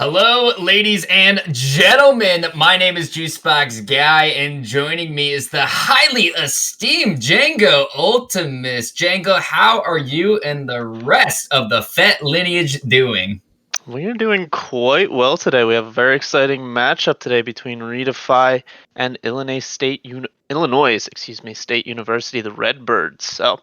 Hello, ladies and gentlemen. My name is Juicebox Guy, and joining me is the highly esteemed Django Ultimus. Django, how are you and the rest of the Fett lineage doing? We are doing quite well today. We have a very exciting matchup today between ReDefy and Illinois State University, the Redbirds. So,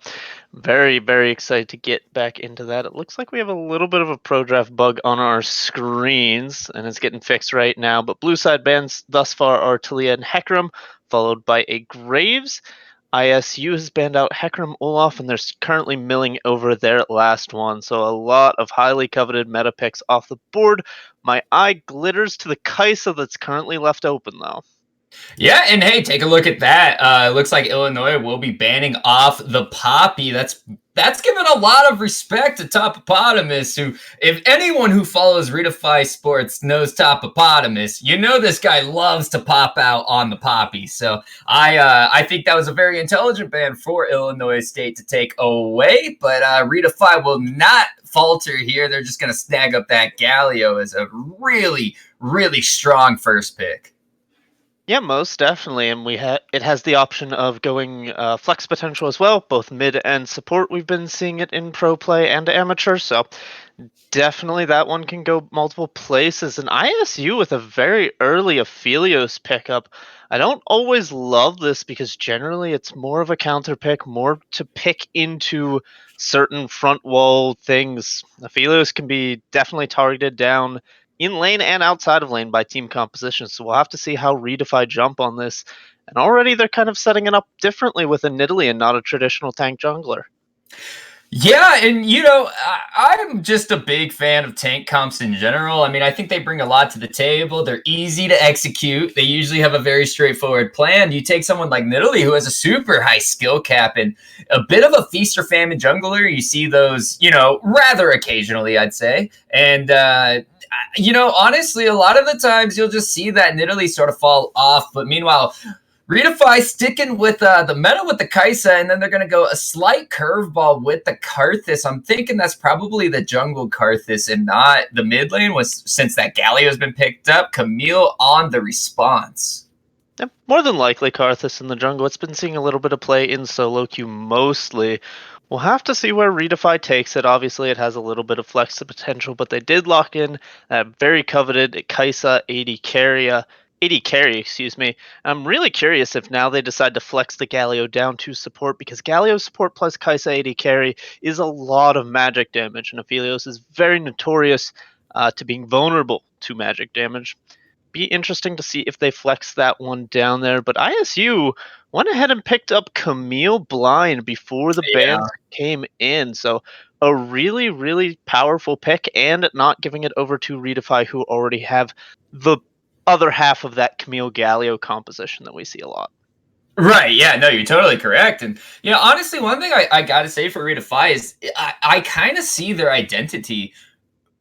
very, very excited to get back into that. It looks like we have a little bit of a pro draft bug on our screens, and it's getting fixed right now. But blue side bans thus far are Talia and Hecarim, followed by a Graves. ISU has banned out Hecarim Olaf, and they're currently milling over their last one. So a lot of highly coveted meta picks off the board. My eye glitters to the Kaisa that's currently left open, though. Yeah, and hey, take a look at that. It looks like Illinois will be banning off the Poppy. That's given a lot of respect to Topopotamus, who, if anyone who follows ReDefy Sports knows Topopotamus, you know this guy loves to pop out on the Poppy. So I think that was a very intelligent ban for Illinois State to take away, but ReDefy will not falter here. They're just going to snag up that Galio as a really, really strong first pick. Yeah, most definitely, and it has the option of going flex potential as well, both mid and support. We've been seeing it in pro play and amateur, so definitely that one can go multiple places. And ISU with a very early Aphelios pickup. I don't always love this because generally it's more of a counter pick, more to pick into certain front wall things. Aphelios can be definitely targeted down in lane and outside of lane by team composition. So we'll have to see how ReDefy jump on this. And already they're kind of setting it up differently with a Nidalee and not a traditional tank jungler. Yeah, and I'm just a big fan of tank comps in general. I mean, I think they bring a lot to the table. They're easy to execute. They usually have a very straightforward plan. You take someone like Nidalee, who has a super high skill cap and a bit of a feast or famine jungler. You see those, rather occasionally, I'd say. And honestly, a lot of the times you'll just see that Nidalee sort of fall off. But meanwhile, ReDefy sticking with the meta with the Kaisa, and then they're going to go a slight curveball with the Karthus. I'm thinking that's probably the jungle Karthus and not the mid lane, since that Galio has been picked up. Camille on the response. Yep, more than likely Karthus in the jungle. It's been seeing a little bit of play in solo queue mostly. We'll have to see where ReDefy takes it. Obviously, it has a little bit of flex potential, but they did lock in that very coveted Kaisa 80 carry, excuse me. I'm really curious if now they decide to flex the Galio down to support, because Galio support plus Kaisa 80 carry is a lot of magic damage, and Aphelios is very notorious to being vulnerable to magic damage. Be interesting to see if they flex that one down there. But ISU went ahead and picked up Camille Blind before the Yeah. bans came in. So a really, really powerful pick, and not giving it over to ReDefy, who already have the other half of that Camille Galio composition that we see a lot. Right. Yeah. No, you're totally correct. And, honestly, one thing I got to say for ReDefy is I kind of see their identity.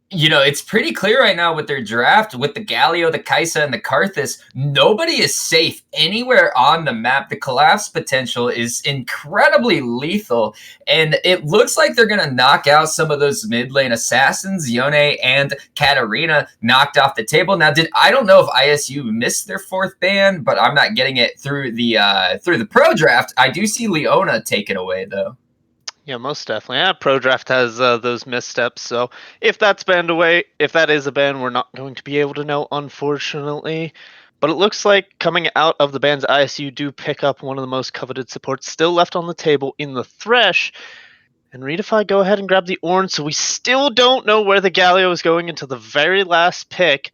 It's pretty clear right now with their draft, with the Galio, the Kaisa, and the Karthus. Nobody is safe anywhere on the map. The collapse potential is incredibly lethal, and it looks like they're going to knock out some of those mid lane assassins. Yone and Katarina knocked off the table. Now, I don't know if ISU missed their fourth ban, but I'm not getting it through the pro draft. I do see Leona taken away though. Yeah, most definitely. Yeah, Pro Draft has those missteps. So if that's banned away, if that is a ban, we're not going to be able to know, unfortunately. But it looks like coming out of the bans, ISU do pick up one of the most coveted supports still left on the table in the Thresh. And ReDefy go ahead and grab the Orange. So we still don't know where the Galio is going until the very last pick.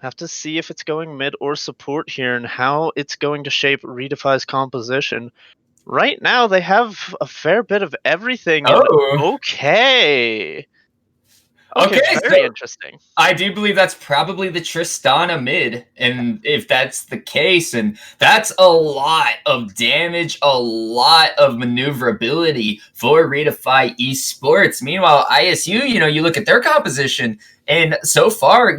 Have to see if it's going mid or support here and how it's going to shape ReDefy's composition. Right now, they have a fair bit of everything, and Oh, okay. Okay, okay. very So interesting. I do believe that's probably the Tristana mid. And if that's the case, and that's a lot of damage, a lot of maneuverability for ReDefy Esports. Meanwhile, ISU, you look at their composition, and so far,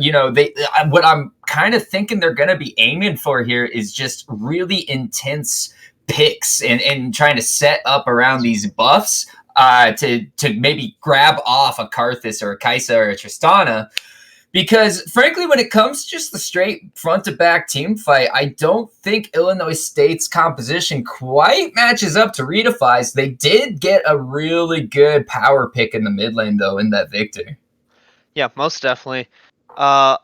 what I'm kind of thinking they're going to be aiming for here is just really intense picks and trying to set up around these buffs to maybe grab off a Karthus or a Kaisa or a Tristana. Because frankly, when it comes to just the straight front to back team fight, I don't think Illinois State's composition quite matches up to ReDefy's. They did get a really good power pick in the mid lane though in that victor. Yeah, most definitely. Uh,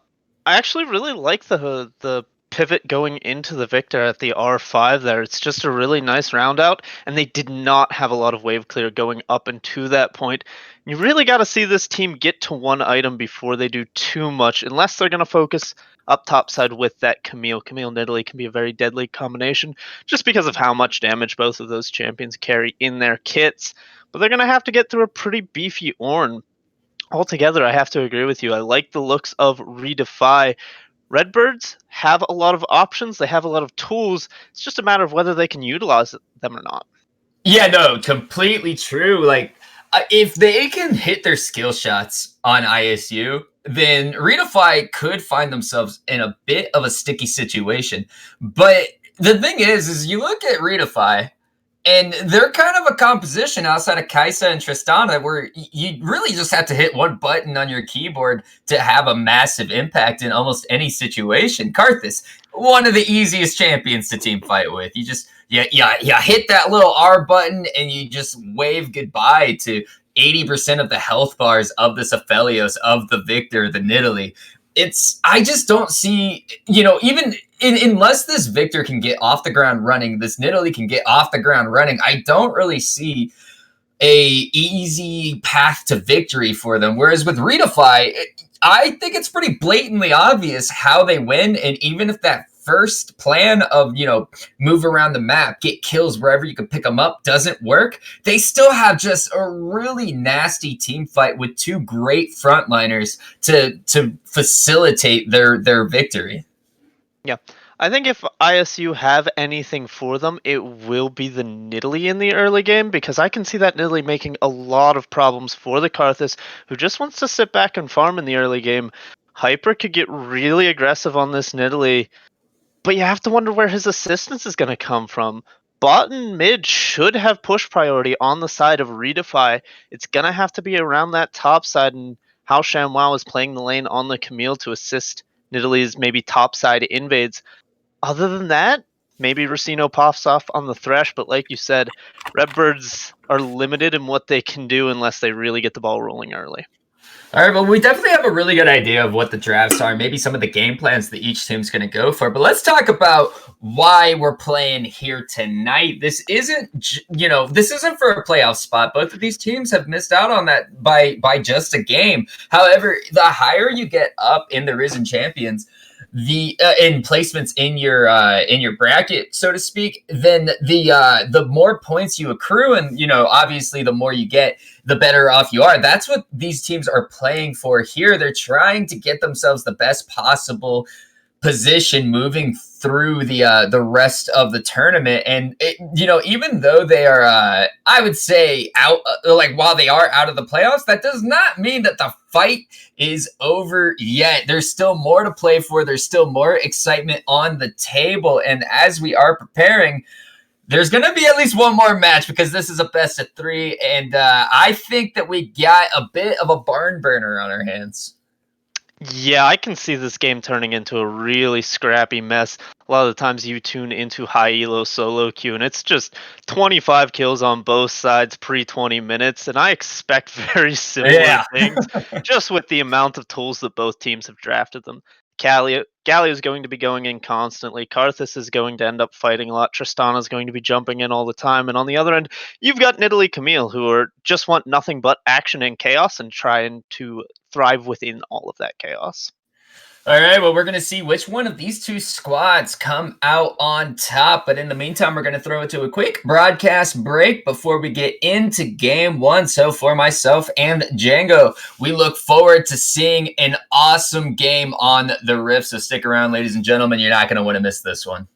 I actually really like the pivot going into the Victor at the R5 there. It's just a really nice round out, and they did not have a lot of wave clear going up into that point. You really got to see this team get to one item before they do too much, unless they're going to focus up top side with that Camille. Camille and Italy can be a very deadly combination just because of how much damage both of those champions carry in their kits. But they're going to have to get through a pretty beefy Ornn. Altogether, I have to agree with you. I like the looks of ReDefy. Redbirds have a lot of options, they have a lot of tools. It's just a matter of whether they can utilize them or not. Yeah, no, completely true. Like, if they can hit their skill shots on ISU, then ReDefy could find themselves in a bit of a sticky situation. But the thing is you look at ReDefy, and they're kind of a composition outside of Kaisa and Tristana where you really just have to hit one button on your keyboard to have a massive impact in almost any situation. Karthus, one of the easiest champions to team fight with. You just you hit that little R button and you just wave goodbye to 80% of the health bars of this Aphelios, of the Victor, the Nidalee. I just don't see, even unless this Victor can get off the ground running, this Nidalee can get off the ground running, I don't really see a easy path to victory for them. Whereas with ReDefy, I think it's pretty blatantly obvious how they win. And even if that first plan of, move around the map, get kills wherever you can pick them up doesn't work, they still have just a really nasty team fight with two great frontliners to facilitate their victory. Yeah. I think if ISU have anything for them, it will be the Nidalee in the early game, because I can see that Nidalee making a lot of problems for the Karthus, who just wants to sit back and farm in the early game. Hyper could get really aggressive on this Nidalee, but you have to wonder where his assistance is going to come from. Bot and mid should have push priority on the side of ReDefy. It's going to have to be around that top side, and how ShamWow is playing the lane on the Camille to assist Nidalee's maybe top side invades. Other than that, maybe Racino pops off on the Thresh, but like you said, Redbirds are limited in what they can do unless they really get the ball rolling early. All right, well, we definitely have a really good idea of what the drafts are, maybe some of the game plans that each team's going to go for. But let's talk about why we're playing here tonight. This isn't, this isn't for a playoff spot. Both of these teams have missed out on that by just a game. However, the higher you get up in the Risen Champions, the in placements in your bracket, so to speak, then the more points you accrue, and obviously the more you get, the better off you are. That's what these teams are playing for here. They're trying to get themselves the best possible position moving through the rest of the tournament. And even though they are I would say out, like while they are out of the playoffs, that does not mean that the fight is over yet. There's still more to play for. There's still more excitement on the table. And as we are preparing, there's going to be at least one more match, because this is a best of three. And I think that we got a bit of a barn burner on our hands. Yeah, I can see this game turning into a really scrappy mess. A lot of the times you tune into high elo solo queue, and it's just 25 kills on both sides pre 20 minutes, and I expect very similar things, just with the amount of tools that both teams have drafted them. Galio is going to be going in constantly. Karthus is going to end up fighting a lot. Tristana is going to be jumping in all the time. And on the other end, you've got Nidalee Camille, who just want nothing but action and chaos and trying to thrive within all of that chaos. All right, well, we're going to see which one of these two squads come out on top. But in the meantime, we're going to throw it to a quick broadcast break before we get into game one. So for myself and Django, we look forward to seeing an awesome game on the Rift. So stick around, ladies and gentlemen. You're not going to want to miss this one.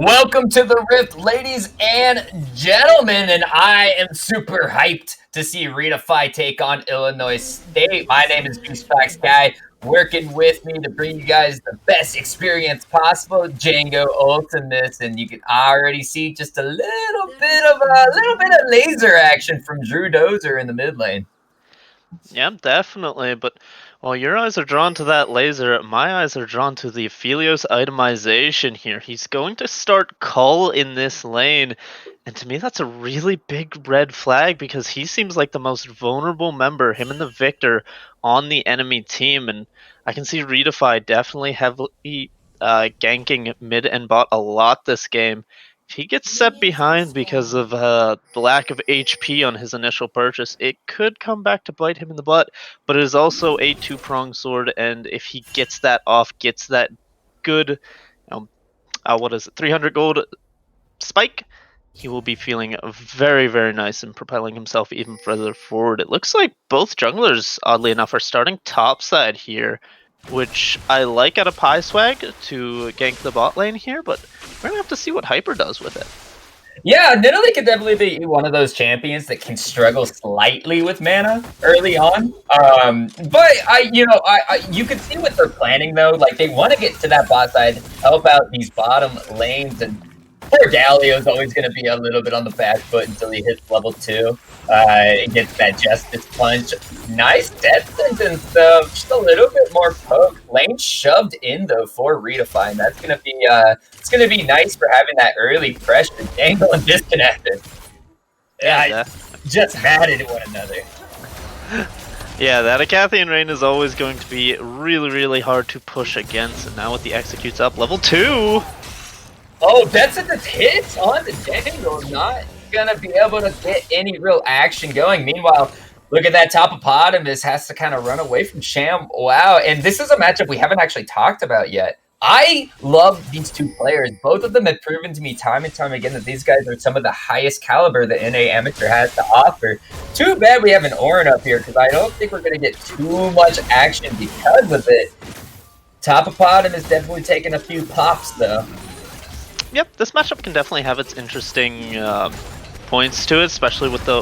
Welcome to the Rift, ladies and gentlemen, and I am super hyped to see ReDefy take on Illinois State. My name is Beastbox Guy, working with me to bring you guys the best experience possible, Django Ultimus, and you can already see just a little bit of laser action from Drew Dozer in the mid lane. Yeah, definitely. But while your eyes are drawn to that laser, my eyes are drawn to the Aphelios itemization here. He's going to start Cull in this lane. And to me, that's a really big red flag because he seems like the most vulnerable member, him and the Victor, on the enemy team. And I can see ReDefy definitely heavily ganking mid and bot a lot this game. If he gets set behind because of the lack of HP on his initial purchase, it could come back to bite him in the butt, but it is also a two-pronged sword, and if he gets that off, gets that good, 300 gold spike, he will be feeling very, very nice and propelling himself even further forward. It looks like both junglers, oddly enough, are starting topside here, which I like out of PieSwag to gank the bot lane here, but we're gonna have to see what Hyper does with it. Yeah, Nidalee could definitely be one of those champions that can struggle slightly with mana early on. But you can see what they're planning though. Like they want to get to that bot side, help out these bottom lanes, and poor Galio is always going to be a little bit on the back foot until he hits level 2. And gets that Justice Punch. Nice death sentence though. Just a little bit more poke. Lane shoved in though for ReDefy. That's gonna be it's gonna be nice for having that early pressure. Angle and disconnected. Yeah, just mad at one another. Yeah, that Acathian Rain is always going to be really, really hard to push against. And now with the executes up, level 2. Oh, that's at the hits on the Jangle. Not gonna be able to get any real action going. Meanwhile, look at that Topopotamus has to kind of run away from Sham. Wow, and this is a matchup we haven't actually talked about yet. I love these two players. Both of them have proven to me time and time again that these guys are some of the highest caliber that NA Amateur has to offer. Too bad we have an Orin up here because I don't think we're going to get too much action because of it. Topopotamus definitely taking a few pops though. Yep, this matchup can definitely have its interesting points to it, especially with the...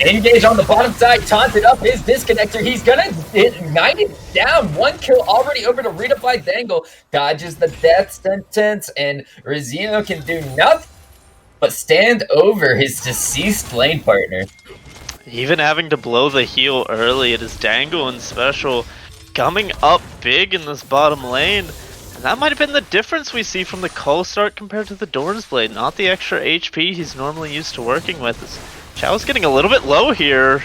Engage on the bottom side, taunted up his disconnector. He's gonna ignite it down. 1 kill already over to ReDefy Dangle. Dodges the death sentence, and Rezino can do nothing but stand over his deceased lane partner. Even having to blow the heal early, it is Dangle and Special coming up big in this bottom lane. And that might have been the difference we see from the Cull start compared to the Doran's Blade. Not the extra HP he's normally used to working with. Chow's getting a little bit low here.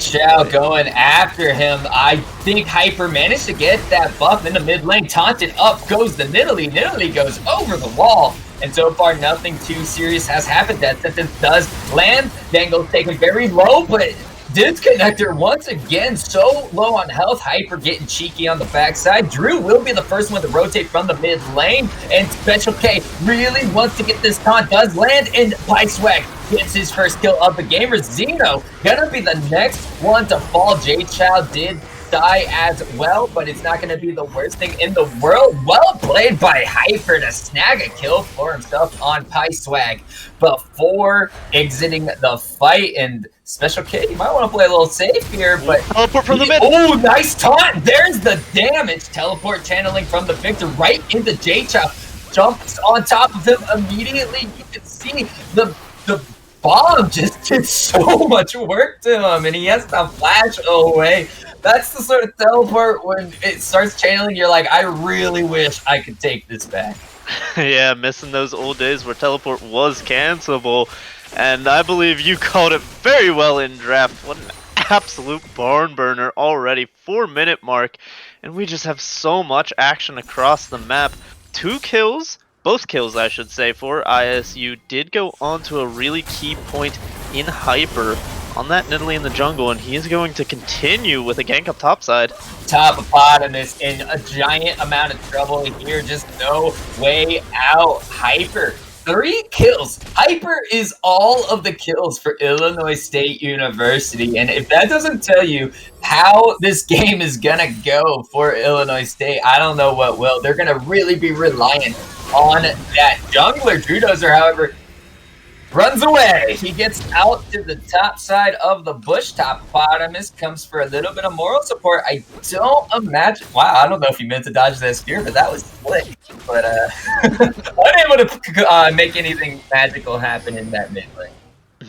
Chow going after him. I think Hyper managed to get that buff in the mid lane. Taunted up goes the Nidalee. Nidalee goes over the wall. And so far, nothing too serious has happened. That sentence does land. Dangle's taken very low, but disconnector once again so low on health. Hyper getting cheeky on the backside. Drew will be the first one to rotate from the mid lane, and Special K really wants to get this taunt. Does land, and PieSwag gets his first kill of the game. Zeno gonna be the next one to fall. Chow did die as well, but it's not going to be the worst thing in the world. Well played by Hyper to snag a kill for himself on PieSwag before exiting the fight. And Special K, you might want to play a little safe here, but teleport from the mid. Oh, nice taunt! There's the damage. Teleport channeling from the Victor right into Chow. Jumps on top of him immediately. You can see the bomb just did so much work to him, and he has to flash away. That's the sort of teleport when it starts channeling, you're like, I really wish I could take this back. Yeah, missing those old days where teleport was cancelable. And I believe you called it very well in draft. What an absolute barn burner already. 4-minute mark. And we just have so much action across the map. 2 kills, both kills I should say, for ISU did go on to a really key point in Hyper on that Nidalee in the jungle, and he is going to continue with a gank up topside. Topopotamus in a giant amount of trouble here, just no way out. Hyper, 3 kills. Hyper is all of the kills for Illinois State University, and if that doesn't tell you how this game is gonna go for Illinois State, I don't know what will. They're gonna really be reliant on that jungler. Drudozer, however, runs away. He gets out to the top side of the bush. Topotamus comes for a little bit of moral support. I don't imagine. Wow, I don't know if he meant to dodge that spear, but that was slick. But unable to make anything magical happen in that mid lane.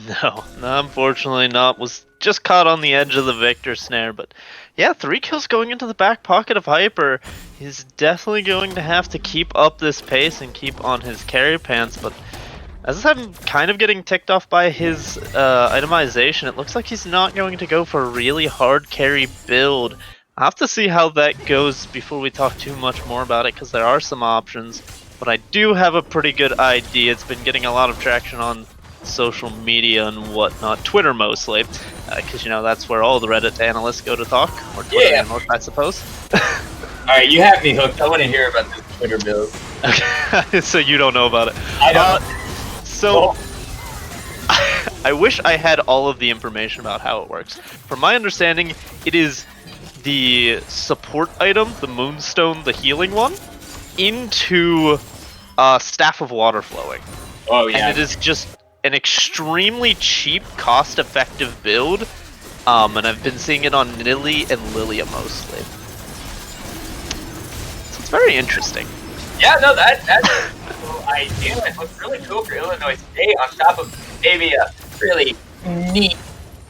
No, unfortunately not. Was just caught on the edge of the Victor snare, but yeah, 3 kills going into the back pocket of Hyper. He's definitely going to have to keep up this pace and keep on his carry pants, but as I'm kind of getting ticked off by his itemization, it looks like he's not going to go for a really hard carry build. I'll have to see how that goes before we talk too much more about it, because there are some options, but I do have a pretty good idea. It's been getting a lot of traction on social media and whatnot, Twitter mostly, because you know that's where all the Reddit analysts go to talk, or Twitter analysts, I suppose. Alright, you have me hooked. I want to hear about this Twitter build. Okay, so you don't know about it. I don't. So, I wish I had all of the information about how it works. From my understanding, it is the support item, the Moonstone, the healing one, into Staff of Water Flowing. Oh yeah. And it is just an extremely cheap, cost-effective build, and I've been seeing it on Nilly and Lilia mostly. So it's very interesting. Yeah, no, that's a cool idea. It looks really cool for Illinois State. On top of maybe a really neat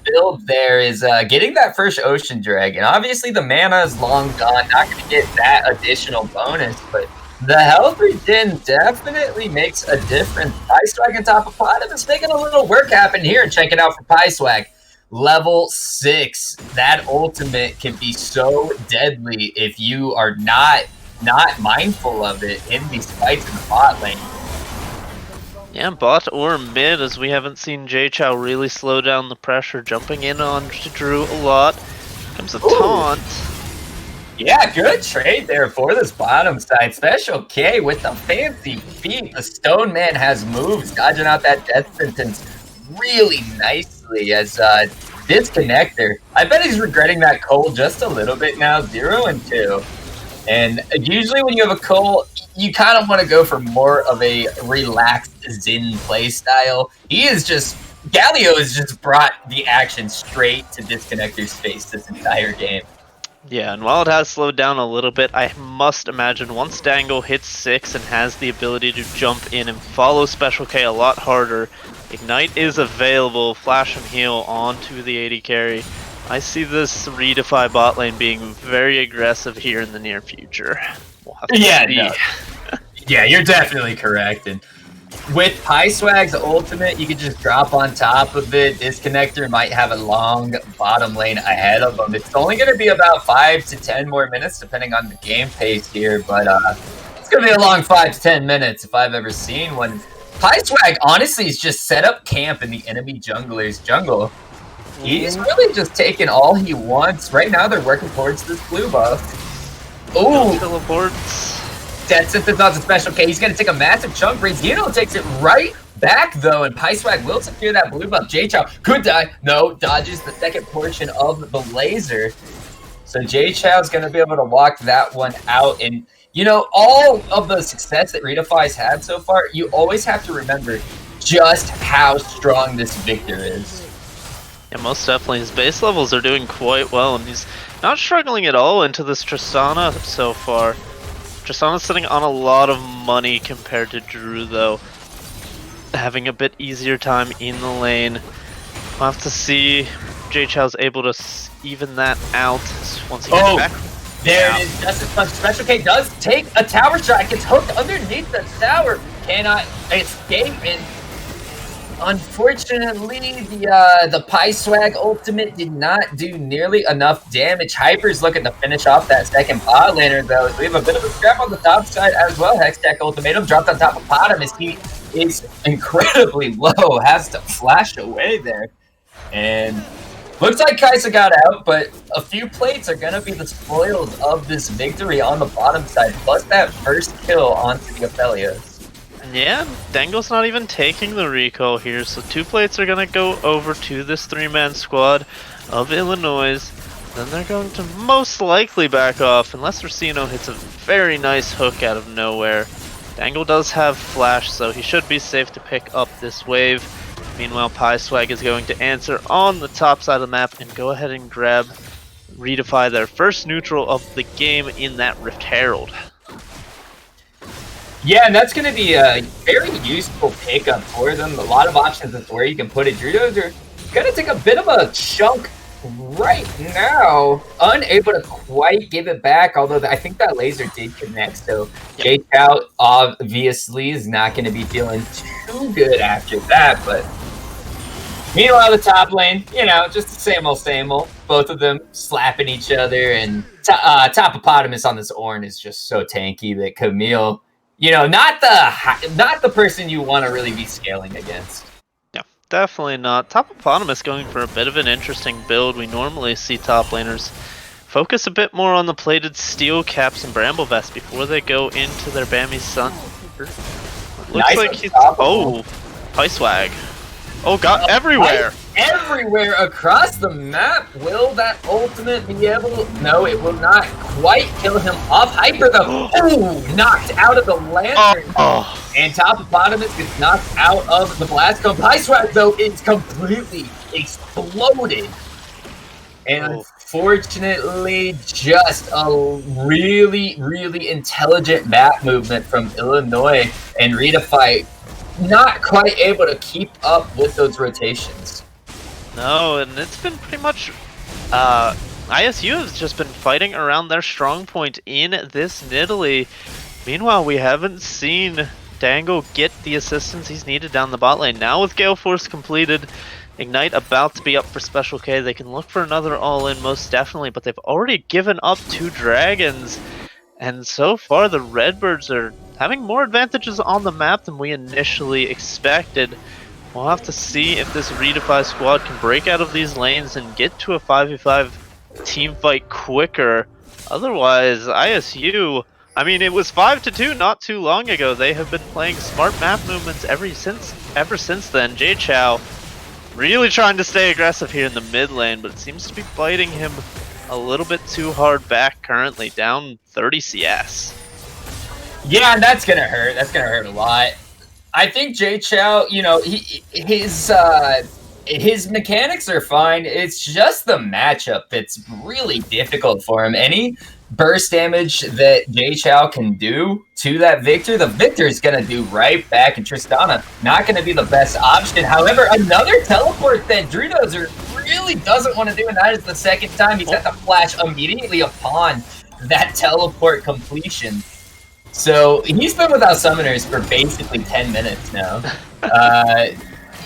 build there is getting that first Ocean Dragon. Obviously, the mana is long gone. Not going to get that additional bonus, but the health regen definitely makes a difference. Pie on top of Topotamus making a little work happen here. Check it out for Pie. Level 6. That ultimate can be so deadly if you are not mindful of it in these fights in the bot lane. Yeah, bot or mid, as we haven't seen J-Chow really slow down the pressure, jumping in on Drew a lot. Comes a taunt. Yeah, good trade there for this bottom side. Special K with the fancy feet. The Stone Man has moves, dodging out that death sentence really nicely as Disconnector. I bet he's regretting that Cole just a little bit now, 0 and 2. And usually when you have a Cole, you kind of want to go for more of a relaxed Zen play style. Galio has just brought the action straight to Disconnector's face this entire game. Yeah, and while it has slowed down a little bit, I must imagine once Dangle hits 6 and has the ability to jump in and follow Special K a lot harder, Ignite is available, flash and heal onto the AD carry. I see this ReDefy bot lane being very aggressive here in the near future. We'll have to see. No. Yeah, you're definitely correct. And with Pie-Swag's ultimate, you could just drop on top of it. Disconnector might have a long bottom lane ahead of them. It's only going to be about 5 to 10 more minutes, depending on the game pace here. But it's going to be a long 5 to 10 minutes if I've ever seen one. Pie-Swag, honestly, is just set up camp in the enemy jungler's jungle. He's really just taking all he wants. Right now, they're working towards this blue buff. Oh, teleports. Death Sentence on the Special K. He's going to take a massive chunk. Zeno takes it right back, though, and Pie-Swag will secure that blue buff. J-Chow could die. No, dodges the second portion of the laser. So J-Chow's going to be able to walk that one out. And, you know, all of the success that ReDefy's had so far, you always have to remember just how strong this Victor is. Yeah, most definitely. His base levels are doing quite well, and he's not struggling at all into this Tristana so far. Tristana's sitting on a lot of money compared to Drew, though. Having a bit easier time in the lane. We'll have to see if J-Chow's able to even that out once he gets back. There it is. Just as much. Special K does take a tower shot. Gets hooked underneath the tower. Cannot escape, and unfortunately, the Pie-Swag ultimate did not do nearly enough damage. Hyper's looking to finish off that second bot laner, though. So we have a bit of a scrap on the top side as well. Hextech Ultimatum dropped on top of Potamus. He is incredibly low, has to flash away there. And looks like Kaisa got out, but a few plates are going to be the spoils of this victory on the bottom side, plus that first kill onto the Aphelios. Yeah, Dangle's not even taking the recall here, so 2 plates are going to go over to this 3-man squad of Illinois. Then they're going to most likely back off, unless Racino hits a very nice hook out of nowhere. Dangle does have flash, so he should be safe to pick up this wave. Meanwhile, PieSwag is going to answer on the top side of the map and go ahead and grab ReDefy, their first neutral of the game in that Rift Herald. Yeah, and that's going to be a very useful pickup for them. A lot of options as to where you can put it. Druidos are going to take a bit of a chunk right now. Unable to quite give it back, although I think that laser did connect. So J-Chow obviously is not going to be feeling too good after that. But meanwhile, the top lane, you know, just the same old, both of them slapping each other. And Topopotamus on this Ornn is just so tanky that Camille, you know, not the person you want to really be scaling against. Yeah, definitely not. Topopotamus going for a bit of an interesting build. We normally see top laners focus a bit more on the plated steel caps and bramble vest before they go into their Bammy Sun. Looks Nice like he's... Oh, PieSwag. Oh god, everywhere! Everywhere across the map. Will that ultimate be able to... No, it will not quite kill him off. Hyper, though. Ooh, knocked out of the lantern. And Topopotamus gets knocked out of the blast cone. PieSwag, though, is completely exploded. And unfortunately, just a really, really intelligent map movement from Illinois and ReDefy not quite able to keep up with those rotations. No, and it's been pretty much... ISU has just been fighting around their strong point in this Nidalee. Meanwhile, we haven't seen Dangle get the assistance he's needed down the bot lane. Now with Gale Force completed, Ignite about to be up for Special K. They can look for another all-in most definitely, but they've already given up 2 dragons. And so far, the Redbirds are having more advantages on the map than we initially expected. We'll have to see if this ReDefy squad can break out of these lanes and get to a 5v5 team fight quicker. Otherwise, ISU, I mean, it was 5-2 not too long ago. They have been playing smart map movements ever since then. J-Chow really trying to stay aggressive here in the mid lane, but it seems to be biting him a little bit too hard back currently, down 30 CS. Yeah, and that's gonna hurt. That's gonna hurt a lot. I think J-Chow, you know, his mechanics are fine. It's just the matchup that's really difficult for him. Any burst damage that J-Chow can do to that Victor, the Victor is going to do right back, and Tristana not going to be the best option. However, another teleport that Druidos really doesn't want to do, and that is the second time he's had to flash immediately upon that teleport completion. So he's been without summoners for basically 10 minutes now.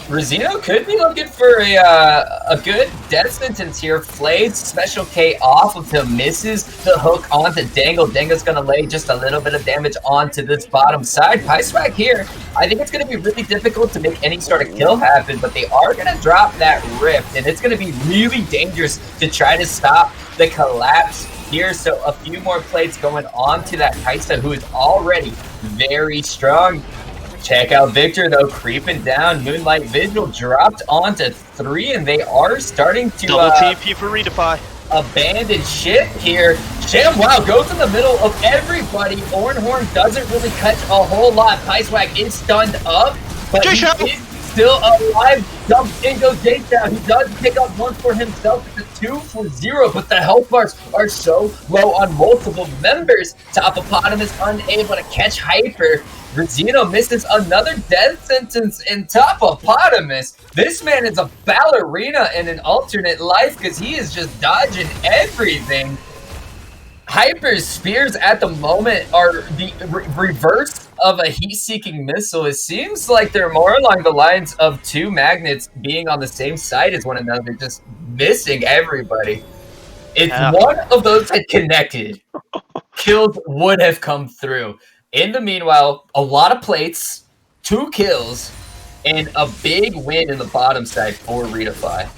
Rosino could be looking for a good death sentence here. Flayed Special K off of him, misses the hook onto Dangle. Dangle's going to lay just a little bit of damage onto this bottom side. PieSwag here, I think it's going to be really difficult to make any sort of kill happen, but they are going to drop that rift, and it's going to be really dangerous to try to stop the collapse here. So a few more plates going on to that Kaisa, who is already very strong. Check out Victor, though, creeping down. Moonlight Vigil dropped onto 3, and they are starting to double TP for ReDefy. Abandon ship here. ShamWow goes in the middle of everybody. Ornhorn doesn't really catch a whole lot. PieSwag is stunned up, but he is still alive. Jumps in, goes J-Chow. He does pick up one for himself. It's a 2-for-0, but the health bars are so low on multiple members. Topopotamus unable to catch Hyper. Rosino misses another death sentence in Topopotamus. This man is a ballerina in an alternate life because he is just dodging everything. Hyper's spears at the moment are the reverse of a heat-seeking missile. It seems like they're more along the lines of 2 magnets being on the same side as one another, just missing everybody. If one of those had connected, kills would have come through. In the meanwhile, a lot of plates, 2 kills, and a big win in the bottom side for ReDefy.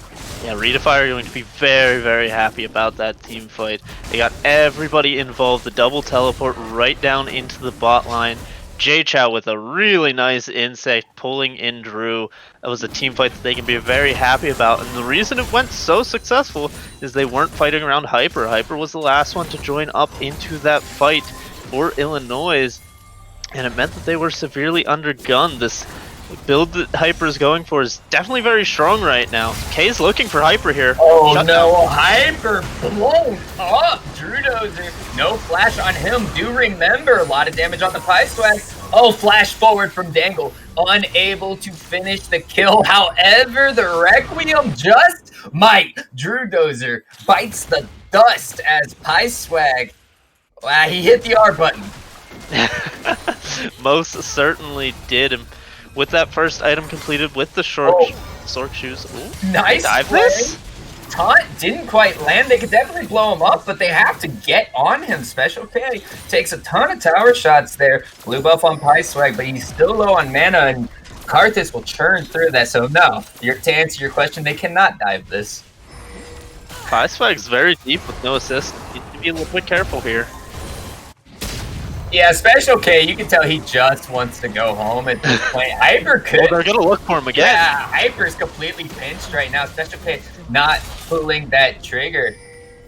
Yeah, ReDefy are going to be very, very happy about that team fight. They got everybody involved, the double teleport right down into the bot line. J-Chow with a really nice insect pulling in Drew. That was a team fight that they can be very happy about. And the reason it went so successful is they weren't fighting around Hyper. Hyper was the last one to join up into that fight for Illinois. and it meant that they were severely undergunned. This build that Hyper is going for is definitely very strong right now. K's looking for Hyper here. Oh no, Hyper blown up. Drudozer, no flash on him. Do remember, a lot of damage on the Pie Swag. Oh, flash forward from Dangle. Unable to finish the kill. However, the Requiem just might. Drudozer bites the dust as Pie Swag. Wow, he hit the R button. Most certainly did. And with that first item completed with the short shoes. Ooh, nice dive play. this? Taunt didn't quite land. They could definitely blow him up, but they have to get on him. Special K takes a ton of tower shots there. Blue buff on Pie Swag, but he's still low on mana, and Karthus will churn through that. So no, to answer your question, they cannot dive this. Pie Swag's very deep with no assist. You need to be a little bit careful here. Yeah, Special K, you can tell he just wants to go home at this point. Hyper could. Well, they're gonna look for him again. Yeah, Hyper's completely pinched right now. Special K not pulling that trigger,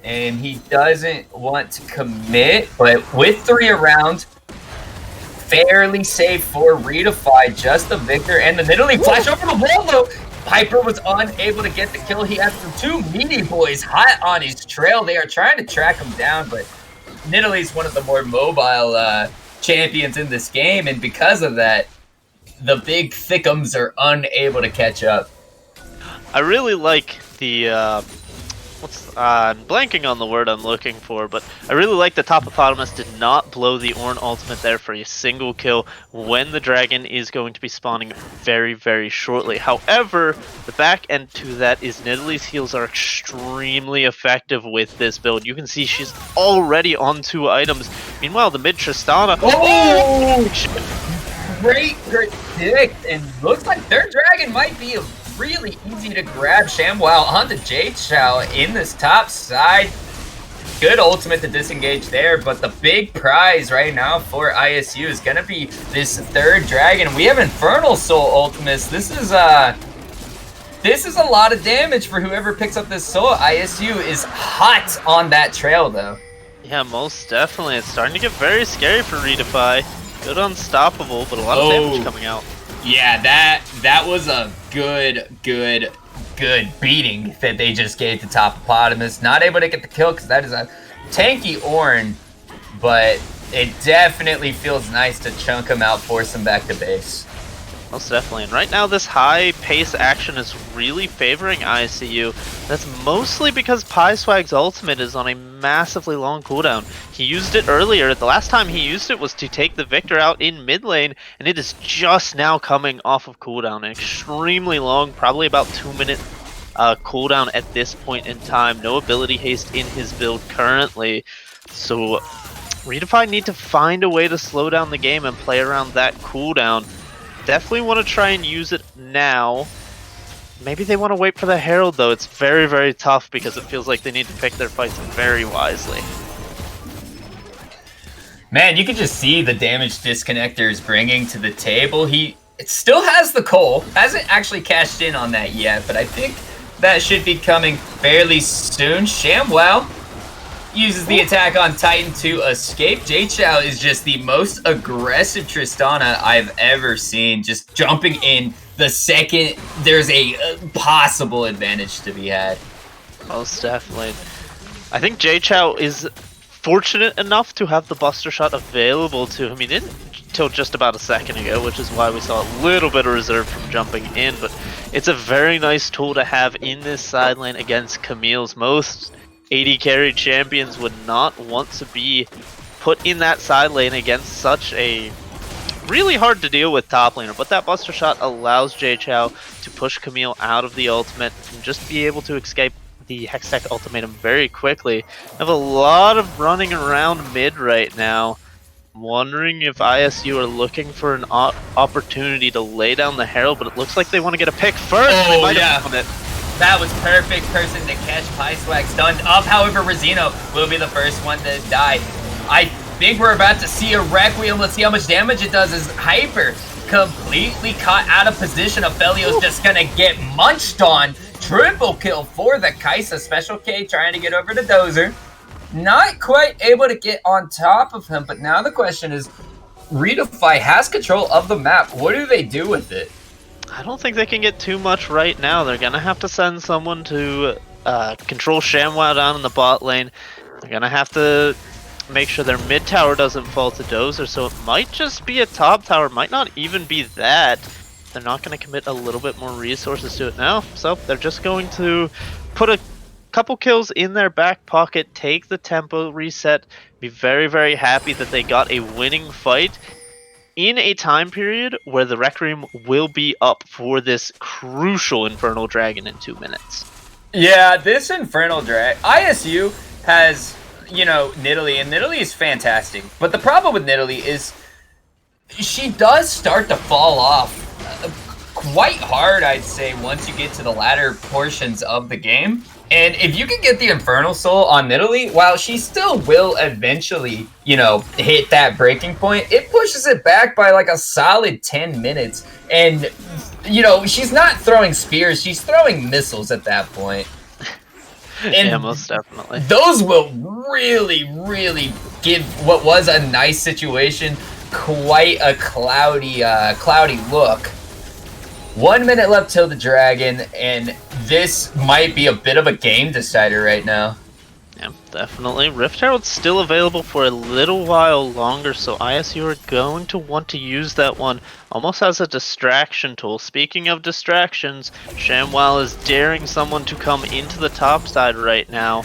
and he doesn't want to commit. But with 3 around, fairly safe for ReDefy. Just the Victor and the Nidalee flash over the wall though. Hyper was unable to get the kill. He has the 2 meaty boys hot on his trail. They are trying to track him down, but Nidalee's one of the more mobile champions in this game, and because of that, the big thickums are unable to catch up. I really like the I'm blanking on the word I'm looking for, but I really like the Topopotamus did not blow the Ornn ultimate there for a single kill when the dragon is going to be spawning very, very shortly. However, the back end to that is Nidalee's heals are extremely effective with this build. You can see she's already on 2 items. Meanwhile, the mid Tristana. Great predict, and looks like their dragon might be really easy to grab. ShamWow on the Jade Chow in this top side. Good ultimate to disengage there, but the big prize right now for ISU is going to be this 3rd dragon. We have Infernal Soul ultimates. This is a lot of damage for whoever picks up this soul. ISU is hot on that trail though. Yeah, most definitely. It's starting to get very scary for ReDefy. Good unstoppable, but a lot of damage coming out. Yeah, that was a good beating that they just gave to Topopotamus. Not able to get the kill because that is a tanky Ornn, but it definitely feels nice to chunk him out, force him back to base. Most definitely. And right now this high pace action is really favoring ISU. That's mostly because Pie Swag's ultimate is on a massively long cooldown. He used it earlier. The last time he used it was to take the Victor out in mid lane, and it is just now coming off of cooldown. An extremely long, probably about 2-minute cooldown at this point in time. No ability haste in his build currently. So ReDefy need to find a way to slow down the game and play around that cooldown. Definitely want to try and use it now. Maybe they want to wait for the Herald though. It's very, very tough because it feels like they need to pick their fights very wisely. Man, you can just see the damage Disconnector is bringing to the table. It still has the coal. Hasn't actually cashed in on that yet, but I think that should be coming fairly soon. ShamWow uses the attack on Titan to escape. Jade-Chow is just the most aggressive Tristana I've ever seen. Just jumping in the second there's a possible advantage to be had. Most definitely. I think Jade-Chow is fortunate enough to have the Buster Shot available to him. He didn't until just about a second ago, which is why we saw a little bit of reserve from jumping in. But it's a very nice tool to have in this side lane against Camille's. Most AD carry champions would not want to be put in that side lane against such a really hard to deal with top laner, but that Buster Shot allows Jade-Chow to push Camille out of the ultimate and just be able to escape the Hextech ultimatum very quickly. I have a lot of running around mid right now. I'm wondering if ISU are looking for an opportunity to lay down the Herald, but it looks like they want to get a pick first. Oh, they might yeah. have found it. That was perfect person to catch. Pie Swag stunned up. However, Rosino will be the first one to die. I think we're about to see a Requiem. Let's see how much damage it does as Hyper completely caught out of position. Aphelios just gonna get munched on. Triple kill for the Kaisa. Special K trying to get over to Dozer. Not quite able to get on top of him, but now the question is, ReDefy has control of the map. What do they do with it? I don't think they can get too much right now. They're gonna have to send someone to control ShamWow down in the bot lane. They're gonna have to make sure their mid tower doesn't fall to Dozer, so it might just be a top tower, might not even be that. They're not going to commit a little bit more resources to it now, so they're just going to put a couple kills in their back pocket, take the tempo reset, be very, very happy that they got a winning fight in a time period where the Requiem will be up for this crucial Infernal Dragon in 2 minutes. Yeah, this Infernal Dragon, ISU has, you know, Nidalee, and Nidalee is fantastic. But the problem with Nidalee is she does start to fall off quite hard, I'd say, once you get to the latter portions of the game. And if you can get the Infernal Soul on Nidalee, while she still will eventually, you know, hit that breaking point, it pushes it back by like a solid 10 minutes. And, you know, she's not throwing spears, she's throwing missiles at that point. And yeah, most definitely. Those will really, really give what was a nice situation quite a cloudy look. 1 minute left till the dragon, and this might be a bit of a game decider right now. Yeah, definitely. Rift Herald's still available for a little while longer, so ISU are going to want to use that one almost as a distraction tool. Speaking of distractions, ShamWow is daring someone to come into the top side right now.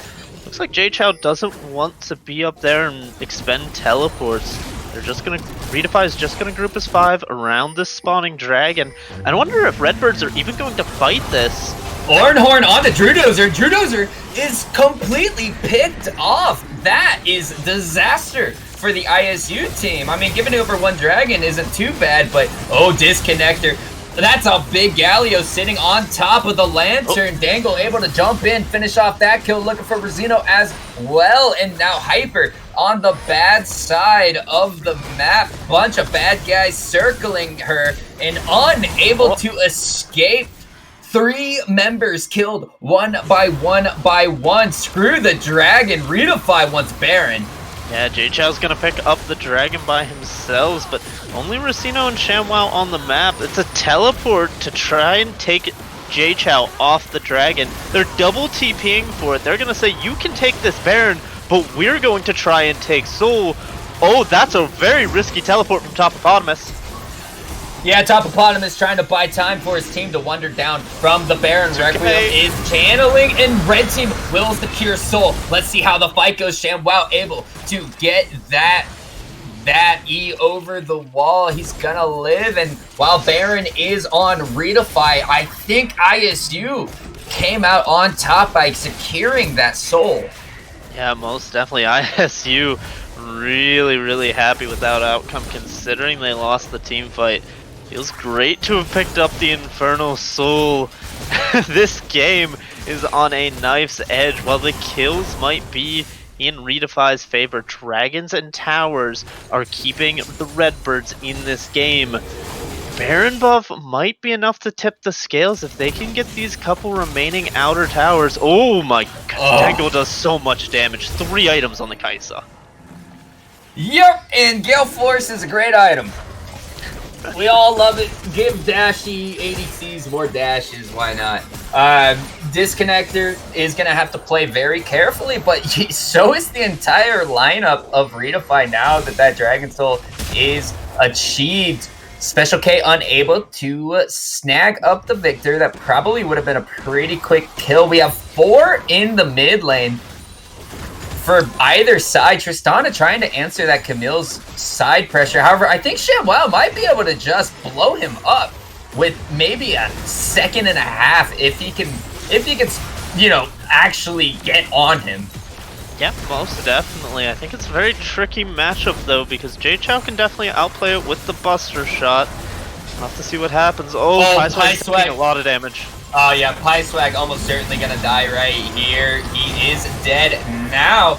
Looks like JChow doesn't want to be up there and expend teleports. They're just gonna, ReDefy is just gonna group his 5 around this spawning dragon. I wonder if Redbirds are even going to fight this. Ornhorn on the Drudozer. Drudozer is completely picked off. That is disaster for the ISU team. I mean, giving over 1 dragon isn't too bad, but oh, Disconnector. That's a big Galio sitting on top of the Lantern. Dangle able to jump in, finish off that kill, looking for Rosino as well. And now Hyper on the bad side of the map. Bunch of bad guys circling her and unable to escape. 3 members killed one by one. Screw the dragon. ReDefy wants Baron. Yeah, JChow's gonna pick up the dragon by himself, but only Racino and ShamWow on the map. It's a teleport to try and take JChow off the dragon. They're double TPing for it. They're gonna say, you can take this Baron, but we're going to try and take Soul. Oh, that's a very risky teleport from Topopotamus. Yeah, Topopotamus trying to buy time for his team to wander down from the Baron. Requiem is channeling, and red team wills the Cure Soul. Let's see how the fight goes. ShamWow able to get that E over the wall. He's gonna live, and while Baron is on ReDefy, I think ISU came out on top by securing that soul. Yeah, most definitely. ISU really, really happy with that outcome considering they lost the team fight. Feels great to have picked up the Infernal Soul. This game is on a knife's edge. While the kills might be in ReDefy's favor, dragons and towers are keeping the Redbirds in this game. Baron buff might be enough to tip the scales if they can get these couple remaining outer towers. Oh my god, Dangle does so much damage. 3 items on the Kaisa. Yep, and Gale Force is a great item. We all love it. Give dashy ADCs more dashes, why not? Disconnector is going to have to play very carefully, but so is the entire lineup of ReDefy now that Dragon Soul is achieved. Special K unable to snag up the Victor. That probably would have been a pretty quick kill. We have 4 in the mid lane for either side. Tristana trying to answer that Camille's side pressure. However, I think ShamWow might be able to just blow him up with maybe a 1.5 seconds if he can, you know, actually get on him. Yeah, most definitely. I think it's a very tricky matchup though, because JChow can definitely outplay it with the Buster shot. We'll have to see what happens. Oh, Pie taking a lot of damage. Oh yeah, Pie Swag almost certainly gonna die right here. He is dead now.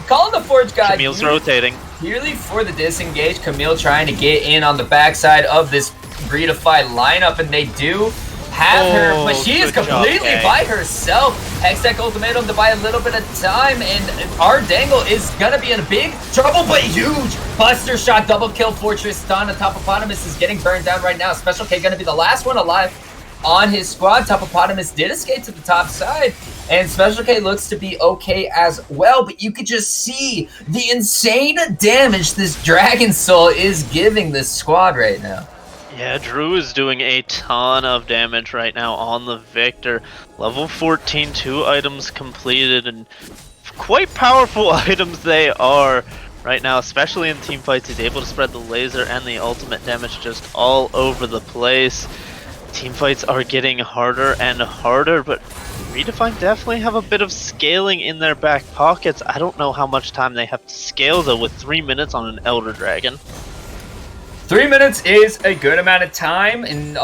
Calling the Forge God. Camille's rotating. Purely for the disengage. Camille trying to get in on the backside of this ReDefy lineup, and they do have her, but she is good job, completely Kay. by herself. Hextech ultimatum to buy a little bit of time, and our Dangle is gonna be in big trouble, but huge buster shot, double kill, fortress stun. Topopotamus is getting burned down right now. Special K gonna be the last one alive on his squad. Topopotamus did escape to the top side, and Special K looks to be okay as well, but you could just see the insane damage this Dragon Soul is giving this squad right now. Yeah, Drew is doing a ton of damage right now on the Victor. Level 14, 2 items completed, and quite powerful items they are right now, especially in team fights. He's able to spread the laser and the ultimate damage just all over the place. Team fights are getting harder and harder, but ReDefy definitely have a bit of scaling in their back pockets. I don't know how much time they have to scale though with 3 minutes on an Elder Dragon. 3 minutes is a good amount of time, and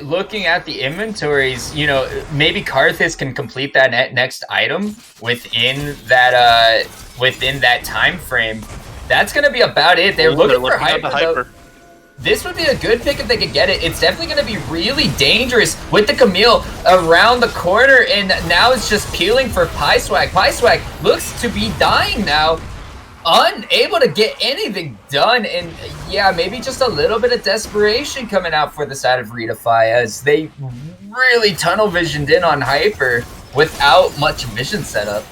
looking at the inventories, you know, maybe Karthus can complete that next item within that time frame. That's going to be about it. They're looking for Hyper. This would be a good pick if they could get it. It's definitely going to be really dangerous with the Camille around the corner, and now it's just peeling for Pieswag. Pieswag looks to be dying now, unable to get anything done, and yeah, maybe just a little bit of desperation coming out for the side of ReDefy as they really tunnel visioned in on Hyper without much vision setup.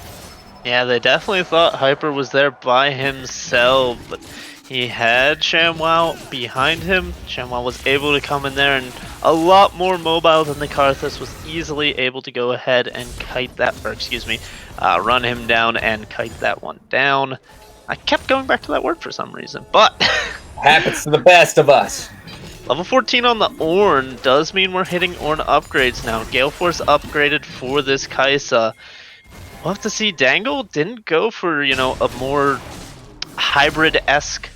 Yeah, they definitely thought Hyper was there by himself, but he had ShamWow behind him. ShamWow was able to come in there and a lot more mobile than the Karthus, was easily able to go ahead and kite that, or excuse me, run him down and kite that one down. I kept going back to that word for some reason, but happens to the best of us. Level 14 on the Ornn does mean we're hitting Ornn upgrades now. Gale Force upgraded for this Kai'Sa. We'll have to see. Dangle didn't go for, you know, a more hybrid-esque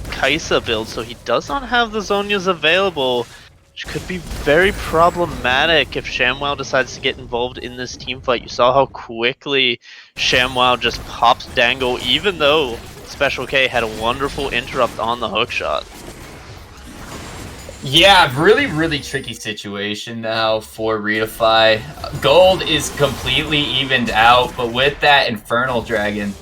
Kai'Sa build, so he does not have the Zhonya's available, which could be very problematic if ShamWow decides to get involved in this team fight. You saw how quickly ShamWow just popped Dangle, even though Special K had a wonderful interrupt on the hookshot. Yeah, really tricky situation now for ReDefy. Gold is completely evened out, but with that Infernal Dragon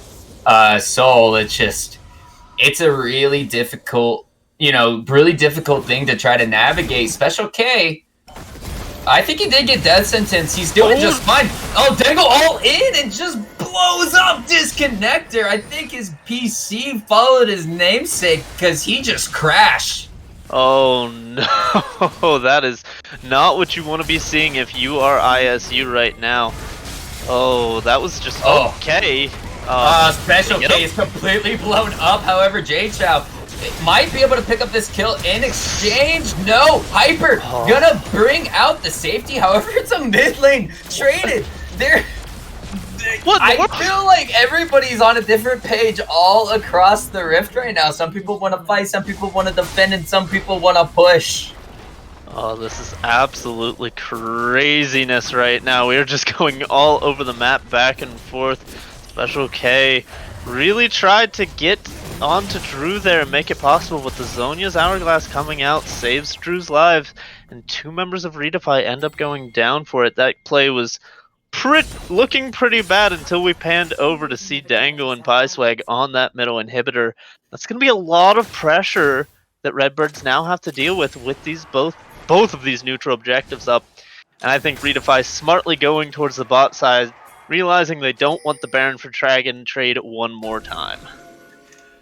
soul, it's a really difficult, really difficult thing to try to navigate. Special K, I think he did get death sentence. He's doing just fine. Oh, Dangle all in and just blows up Disconnector. I think his PC followed his namesake because he just crashed. Oh no, that is not what you want to be seeing if you are ISU right now. Oh, that was just okay. Special K is completely blown up. However, J-Chow might be able to pick up this kill in exchange. No, Hyper gonna bring out the safety. However, it's a mid lane traded. I feel like everybody's on a different page all across the Rift right now. Some people want to fight, some people want to defend, and some people want to push. Oh, this is absolutely craziness right now. We're just going all over the map, back and forth. Special K really tried to get onto Drew there and make it possible, but the Zhonya's Hourglass coming out saves Drew's lives, and two members of ReDefy end up going down for it. That play was looking pretty bad until we panned over to see Dangle and Pieswag on that middle inhibitor. That's going to be a lot of pressure that Redbirds now have to deal with these both of these neutral objectives up. And I think ReDefy smartly going towards the bot side, realizing they don't want the Baron for Dragon trade one more time.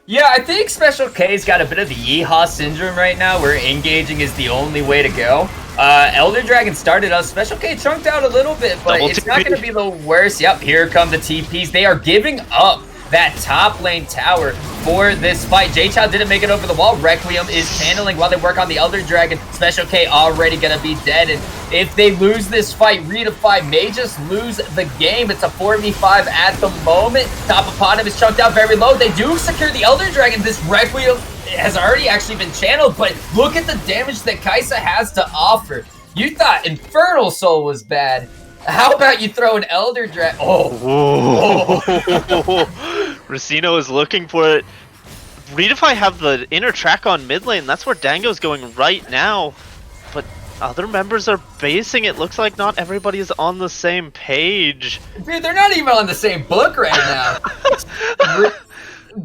Yeah, I think Special K's got a bit of the Yeehaw syndrome right now, where engaging is the only way to go. Elder Dragon started us. Special K chunked out a little bit, but it's not going to be the worst. Yep, here come the TPs. They are giving up that top lane tower for this fight. J-Chow didn't make it over the wall. Requiem is channeling while they work on the Elder Dragon. Special K already going to be dead, and if they lose this fight, ReDefy may just lose the game. It's a 4v5 at the moment. Topopotamus chunked out very low. They do secure the Elder Dragon. This Requiem has already actually been channeled, but look at the damage that Kai'Sa has to offer. You thought Infernal Soul was bad. How about you throw an Elder Dragon? Racino is looking for it. ReDefy have the inner track on mid lane. That's where Dango's going right now. But Other members are basing. It looks like not everybody is on the same page. Dude, they're not even on the same book right now.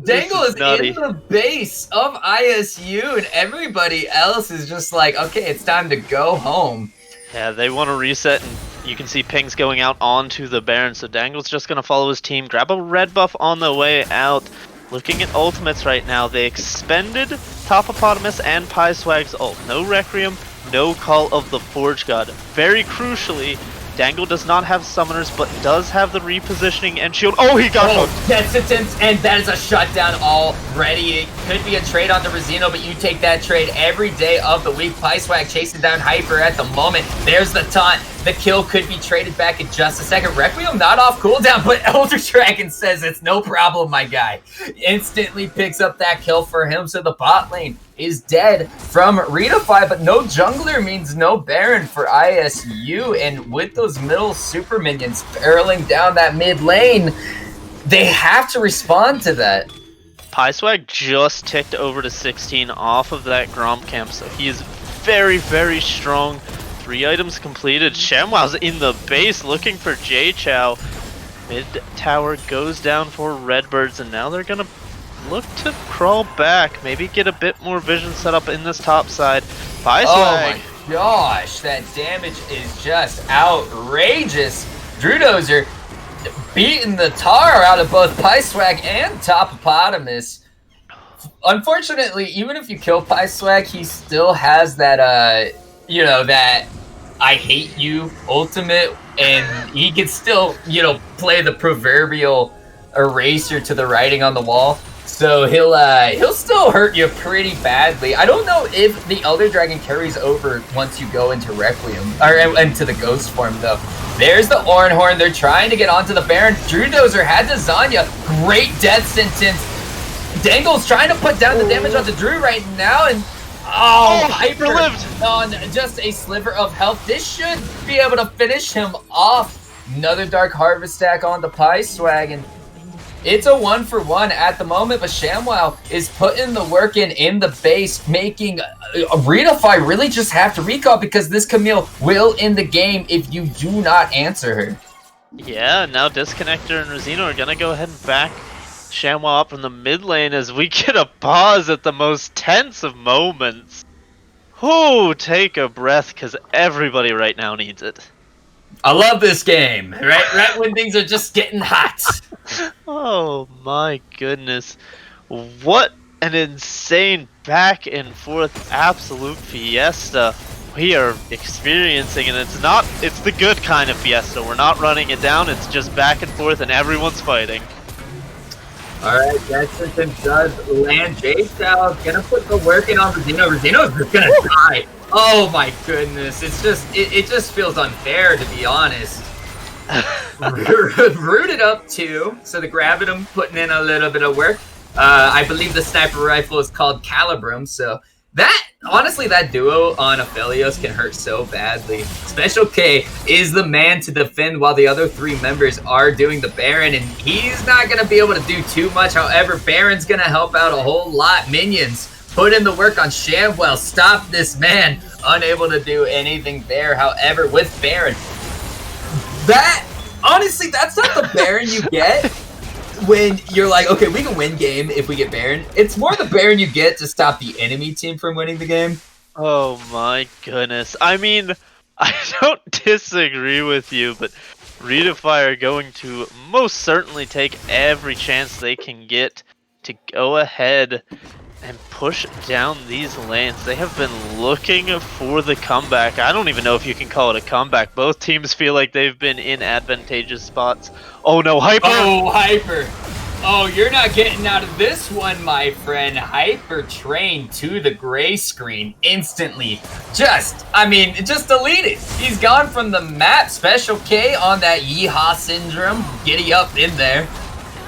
Dangle is nutty. in the base of ISU, and everybody else is just like, okay, it's time to go home. Yeah, they want to reset, and you can see pings going out onto the Baron, so Dangle's just going to follow his team, grab a red buff on the way out. Looking at ultimates right now, they expended Topopotamus and Pyswag's ult. No Requiem, no Call of the Forge God. Very crucially, Dangle does not have summoners, but does have the repositioning and shield. Oh, he got hooked! That's intense, and that is a shutdown already. It could be a trade on the Rezino, but you take that trade every day of the week. Pyswag chasing down Hyper at the moment. There's the taunt. The kill could be traded back in just a second. Requiem not off cooldown, but Elder Dragon says it's no problem, my guy. Instantly picks up that kill for him, so the bot lane is dead from ReDefy, but no jungler means no Baron for ISU, and with those middle super minions barreling down that mid lane, they have to respond to that. Pyswag just ticked over to 16 off of that Gromp camp, so he is very, very strong. 3 items completed. ShamWow's in the base looking for J-Chow. Mid tower goes down for Redbirds, and now they're gonna look to crawl back. Maybe get a bit more vision set up in this top side. Pyswag. Oh my gosh, that damage is just outrageous. Drudozer beating the tar out of both Pyswag and Topopotamus. Unfortunately, even if you kill Pyswag, he still has that, you know, that I hate you ultimate, and he can still, you know, play the proverbial eraser to the writing on the wall. So he'll still hurt you pretty badly. I don't know if the Elder Dragon carries over once you go into Requiem, or into the Ghost form though. There's the Oranhorn. They're trying to get onto the Baron. Drudozer had the Zanya. Great death sentence. Dangle's trying to put down the damage onto Drew right now, and Hyper lived on just a sliver of health. This should be able to finish him off. Another Dark Harvest stack on the Pyswag, and it's a 1-for-1 at the moment, but ShamWow is putting the work in the base, making ReDefy really just have to recall, because this Camille will end the game if you do not answer her. Yeah, now Disconnector and Rezino are gonna go ahead and back ShamWow up from the mid lane as we get a pause at the most tense of moments. Whoo, take a breath, because everybody right now needs it. I love this game, right when things are just getting hot. Oh my goodness. What an insane back and forth absolute fiesta we are experiencing, and it's the good kind of fiesta. We're not running it down, it's just back and forth and everyone's fighting. Alright, that system does land. J-Chow gonna put the work in on Rezino. Rezino's just gonna die. Oh my goodness, it just feels unfair, to be honest. Rooted up too, so the grabbing him, putting in a little bit of work. I believe the sniper rifle is called Calibrum, so that, honestly, that duo on Aphelios can hurt so badly. Special K is the man to defend while the other 3 members are doing the Baron, and he's not going to be able to do too much. However, Baron's going to help out a whole lot. Minions put in the work on ShamWow. Stop this man. Unable to do anything there. However, with Baron, honestly, that's not the Baron you get when you're like, okay, we can win game if we get Baron. It's more the Baron you get to stop the enemy team from winning the game. Oh my goodness. I mean, I don't disagree with you, but ReDefy are going to most certainly take every chance they can get to go ahead and push down these lanes. They have been looking for the comeback. I don't even know if you can call it a comeback. Both teams feel like they've been in advantageous spots. Oh no, Hyper! Oh, Hyper! Oh, you're not getting out of this one, my friend. Hyper trained to the gray screen instantly. Just deleted. He's gone from the map. Special K on that Yeehaw syndrome. Giddy up in there.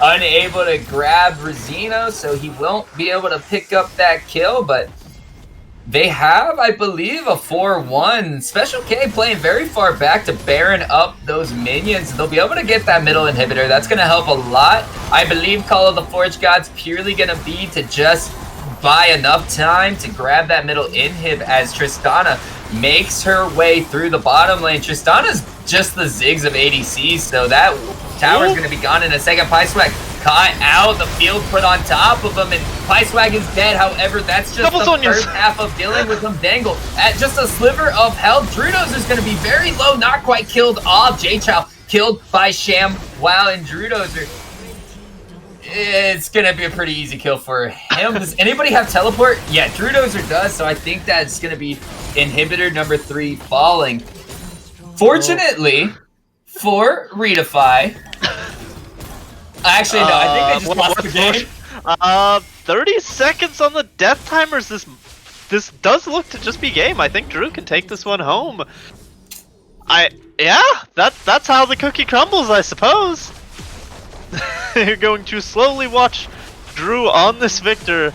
Unable to grab Rezino, so he won't be able to pick up that kill, but they have, I believe, a 4-1. Special K playing very far back to Baron up those minions. They'll be able to get that middle inhibitor. That's going to help a lot. I believe Call of the Forge God's purely going to be to just buy enough time to grab that middle inhib, as Tristana makes her way through the bottom lane. Tristana's just the zigs of ADC, so that tower's going to be gone in a second. Pieswag caught out, the field put on top of him, and Pieswag is dead. However, that's just the first half of dealing with him. Dangle at just a sliver of health. Drudos is going to be very low, not quite killed off. J-Chow killed by Sham. Wow, and Drudozer, it's going to be a pretty easy kill for him. Does anybody have teleport? Yeah, Drudozer does, so I think that's going to be inhibitor number 3 falling. Fortunately for ReDefy, actually, no, I think they just lost the game. 30 seconds on the death timers. This does look to just be game. I think Drew can take this one home. Yeah, that's how the cookie crumbles, I suppose. You're going to slowly watch Drew on this Victor.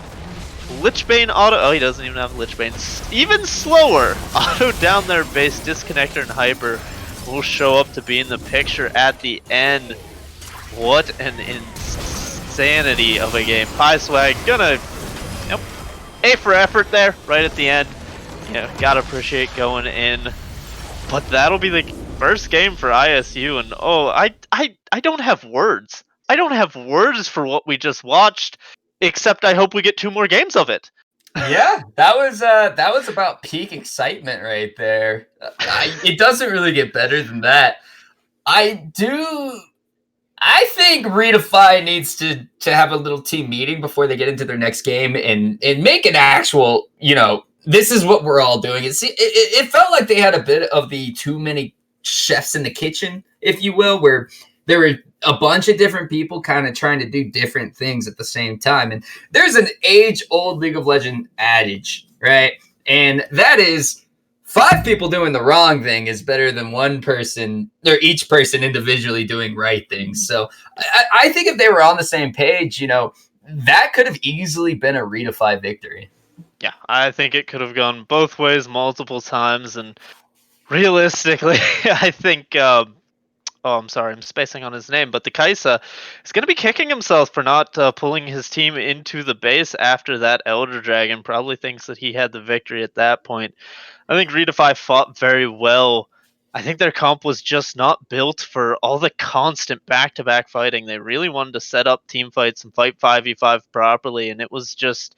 Lichbane auto. Oh, he doesn't even have Lichbane. Even slower. Auto down their base. Disconnector and Hyper will show up to be in the picture at the end. What an insanity of a game. Pieswag gonna. Yep. A for effort there, right at the end. Yeah, gotta appreciate going in. But that'll be the first game for ISU, and oh, I don't have words. I don't have words for what we just watched, except I hope we get 2 more games of it. Yeah, that was about peak excitement right there. It doesn't really get better than that. I think ReDefy needs to have a little team meeting before they get into their next game and make an actual, this is what we're all doing. It felt like they had a bit of the too many chefs in the kitchen, if you will, where there were a bunch of different people kind of trying to do different things at the same time. And there's an age-old League of Legends adage, right? And that is 5 people doing the wrong thing is better than one person, or each person individually doing right things. So I think if they were on the same page, that could have easily been a ReDefy victory. Yeah, I think it could have gone both ways multiple times. And realistically, I think... oh, I'm sorry, I'm spacing on his name, but the Kaisa is going to be kicking himself for not pulling his team into the base after that Elder Dragon. Probably thinks that he had the victory at that point. I think ReDefy fought very well. I think their comp was just not built for all the constant back-to-back fighting. They really wanted to set up team fights and fight 5v5 properly, and it was just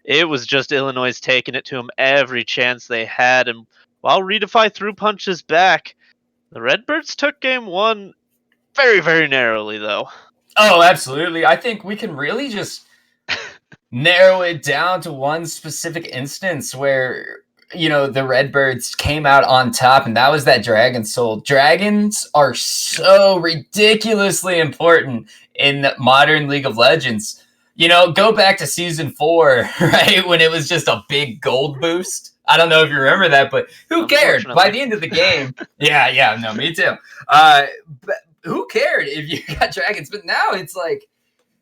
Illinois taking it to them every chance they had. And while ReDefy threw punches back, the Redbirds took game 1 very, very narrowly, though. Oh, absolutely. I think we can really just narrow it down to one specific instance where, the Redbirds came out on top, and that was that Dragon Soul. Dragons are so ridiculously important in modern League of Legends. Go back to Season 4, right, when it was just a big gold boost. I don't know if you remember that, but who cared? By the end of the game, no, me too. But who cared if you got dragons? But now it's like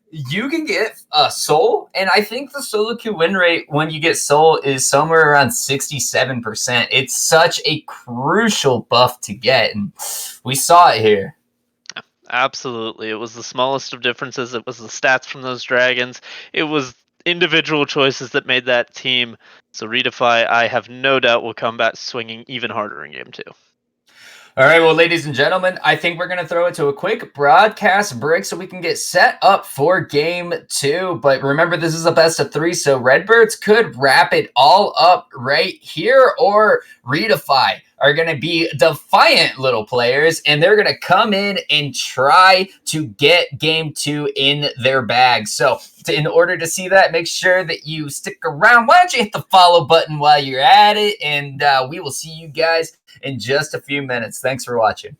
you can get a soul, and I think the solo queue win rate when you get soul is somewhere around 67%. It's such a crucial buff to get, and we saw it here. Absolutely. It was the smallest of differences. It was the stats from those dragons. It was individual choices that made that team. So ReDefy, I have no doubt, will come back swinging even harder in game 2. All right, well, ladies and gentlemen, I think we're going to throw it to a quick broadcast break so we can get set up for game 2. But remember, this is a best of 3, so Redbirds could wrap it all up right here, or ReDefy are going to be defiant little players, and they're going to come in and try to get game 2 in their bag. So in order to see that, make sure that you stick around. Why don't you hit the follow button while you're at it, and we will see you guys in just a few minutes. Thanks for watching.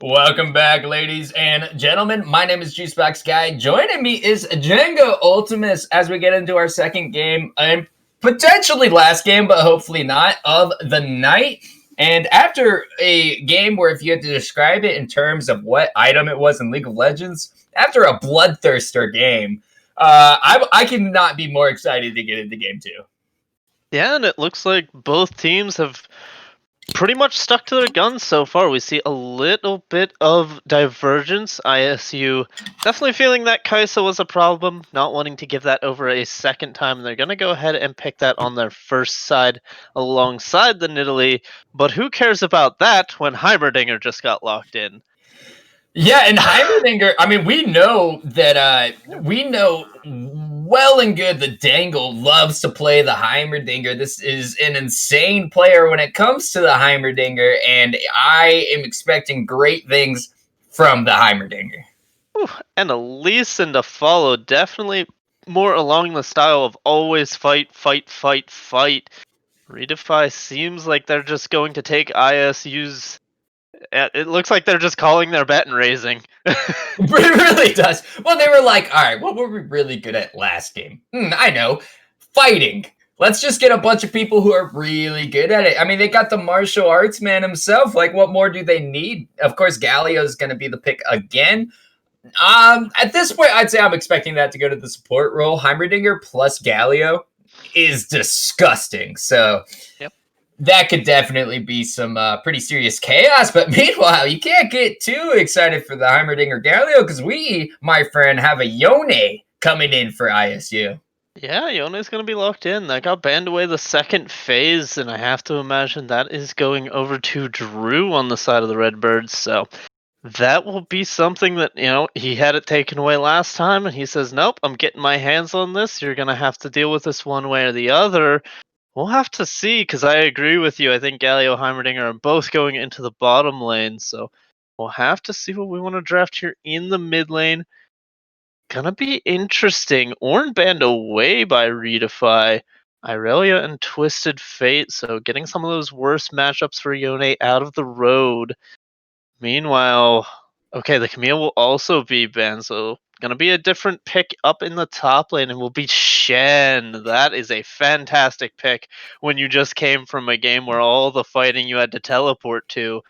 Welcome back, ladies and gentlemen. My name is Juicebox Guy. Joining me is Django Ultimus as we get into our second game and potentially last game, but hopefully not, of the night. And after a game where if you had to describe it in terms of what item it was in League of Legends, after a bloodthirster game, I cannot be more excited to get into game two. Yeah, and it looks like both teams have pretty much stuck to their guns so far. We see a little bit of divergence. ISU definitely feeling that Kaisa was a problem, not wanting to give that over a second time. They're going to go ahead and pick that on their first side alongside the Nidalee. But who cares about that when Heimerdinger just got locked in? Yeah, and Heimerdinger, I mean, we know well and good that Dangle loves to play the Heimerdinger. This is an insane player when it comes to the Heimerdinger, and I am expecting great things from the Heimerdinger. And a Lee Sin to follow, definitely more along the style of always fight, fight, fight, fight. ReDefy seems like they're just going to take ISU's. It looks like they're just calling their bet and raising. It really does. Well, they were like, all right, what were we really good at last game? I know, fighting. Let's just get a bunch of people who are really good at it. I mean, they got the martial arts man himself. Like, what more do they need? Of course, Galio is going to be the pick again. At this point, I'd say I'm expecting that to go to the support role. Heimerdinger plus Galio is disgusting. So, yep. That could definitely be some pretty serious chaos. But meanwhile, you can't get too excited for the Heimerdinger Galio because we, my friend, have a Yone coming in for ISU. Yeah, Yone's going to be locked in. That got banned away the second phase, and I have to imagine that is going over to Drew on the side of the Redbirds. So that will be something that, he had it taken away last time, and he says, nope, I'm getting my hands on this. You're going to have to deal with this one way or the other. We'll have to see, because I agree with you. I think Galio and Heimerdinger are both going into the bottom lane, so we'll have to see what we want to draft here in the mid lane. Gonna be interesting. Ornn banned away by ReDefy, Irelia and Twisted Fate, so getting some of those worst matchups for Yone out of the road. Meanwhile, okay, the Camille will also be banned, so gonna be a different pick up in the top lane, and will be Shen. That is a fantastic pick when you just came from a game where all the fighting you had to teleport to.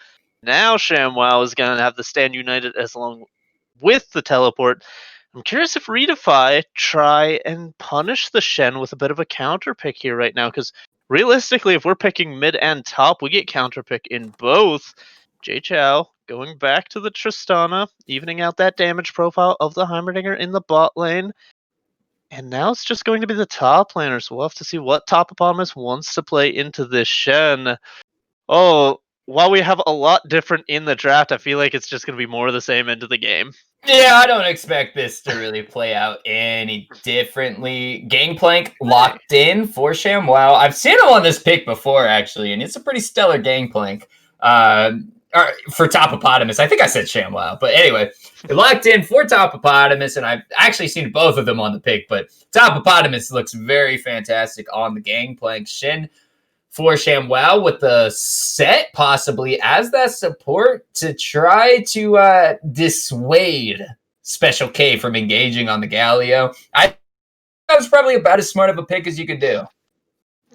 Now ShamWow is gonna have to stand united as long with the teleport. I'm curious if ReDefy try and punish the Shen with a bit of a counter pick here right now, because realistically, if we're picking mid and top, we get counter pick in both. J-Chow going back to the Tristana, evening out that damage profile of the Heimerdinger in the bot lane. And now it's just going to be the top laner, so we'll have to see what top Topopotamus wants to play into this Shen. Oh, while we have a lot different in the draft, I feel like it's just going to be more of the same into the game. Yeah, I don't expect this to really play out any differently. Gangplank locked in for ShamWow. I've seen him on this pick before, actually, and it's a pretty stellar Gangplank. For Topopotamus. I think I said ShamWow, but anyway, locked in for Topopotamus, and I've actually seen both of them on the pick, but Topopotamus looks very fantastic on the Gangplank. Shin for ShamWow with the set possibly as that support to try to dissuade Special K from engaging on the Galio. I was probably about as smart of a pick as you could do.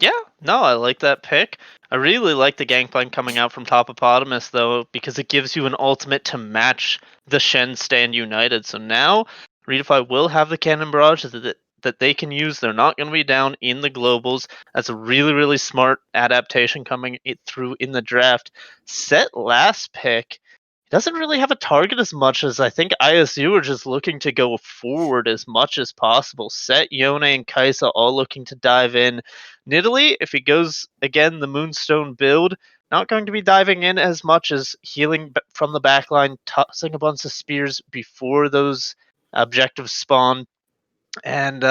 Yeah, no, I like that pick. I really like the Gangplank coming out from Topopotamus, though, because it gives you an ultimate to match the Shen stand united. So now, ReDefy will have the Cannon Barrage that they can use. They're not going to be down in the globals. That's a really, really smart adaptation coming through in the draft. Set last pick doesn't really have a target as much as I think ISU are just looking to go forward as much as possible. Set, Yone, and Kaisa all looking to dive in. Nidalee, if he goes again the Moonstone build, not going to be diving in as much as healing from the backline, tossing a bunch of spears before those objectives spawn. And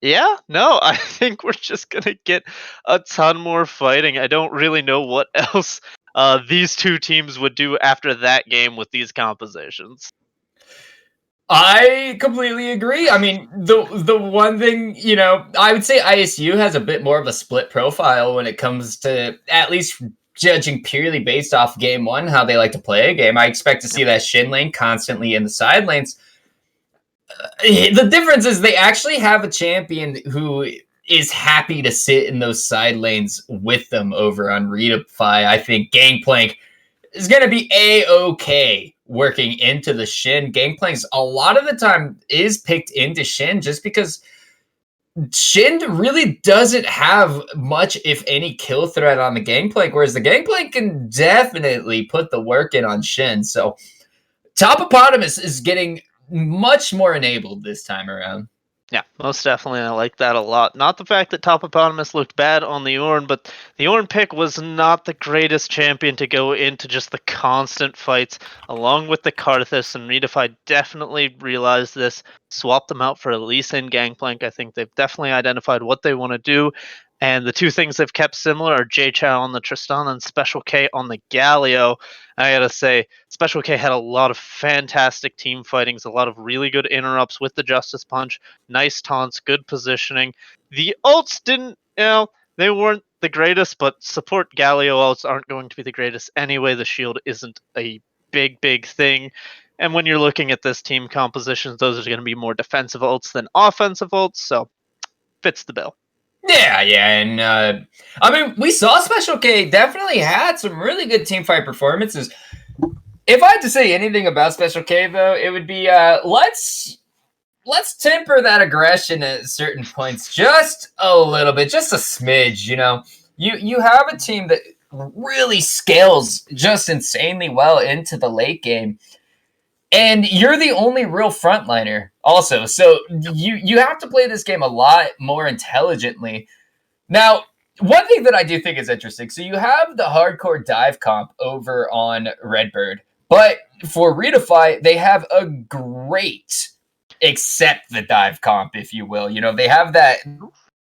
yeah, no, I think we're just gonna get a ton more fighting. I don't really know what else these two teams would do after that game with these compositions. I completely agree. I mean, the one thing, I would say ISU has a bit more of a split profile when it comes to at least judging purely based off game one, how they like to play a game. I expect to see that Shin lane constantly in the side lanes. The difference is they actually have a champion who is happy to sit in those side lanes with them over on ReDefy. I think Gangplank is going to be A-okay working into the Shin. Gangplank's a lot of the time is picked into Shin just because Shin really doesn't have much, if any, kill threat on the Gangplank, whereas the Gangplank can definitely put the work in on Shin. So Topopotamus is getting much more enabled this time around. Yeah, most definitely. I like that a lot. Not the fact that Topopotamus looked bad on the Ornn, but the Ornn pick was not the greatest champion to go into just the constant fights, along with the Karthus, and ReDefy definitely realized this, swapped them out for Elise and Gangplank. I think they've definitely identified what they want to do, and the two things they've kept similar are J-Chow on the Tristana and Special K on the Galio. I gotta say, Special K had a lot of fantastic team fightings, a lot of really good interrupts with the Justice Punch, nice taunts, good positioning. The ults didn't, they weren't the greatest, but support Galio ults aren't going to be the greatest anyway. The shield isn't a big thing. And when you're looking at this team composition, those are going to be more defensive ults than offensive ults, so fits the bill. Yeah, and I mean, we saw Special K definitely had some really good team fight performances. If I had to say anything about Special K, though, it would be let's temper that aggression at certain points just a little bit, just a smidge. You have a team that really scales just insanely well into the late game. And you're the only real frontliner also. So you have to play this game a lot more intelligently. Now, one thing that I do think is interesting. So you have the hardcore dive comp over on Redbird. But for ReDefy, they have a great accept the dive comp, if you will. They have that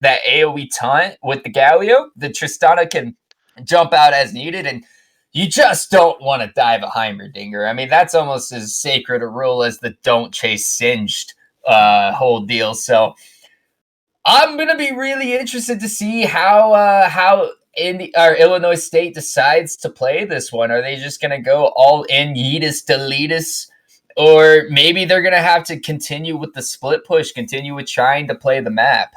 AoE taunt with the Galio. The Tristana can jump out as needed, and you just don't want to dive a Heimerdinger. I mean, that's almost as sacred a rule as the don't chase singed whole deal. So I'm gonna be really interested to see how our Illinois State decides to play this one. Are they just gonna go all in Yeetus deletus? Or maybe they're gonna have to continue with the split push, continue with trying to play the map.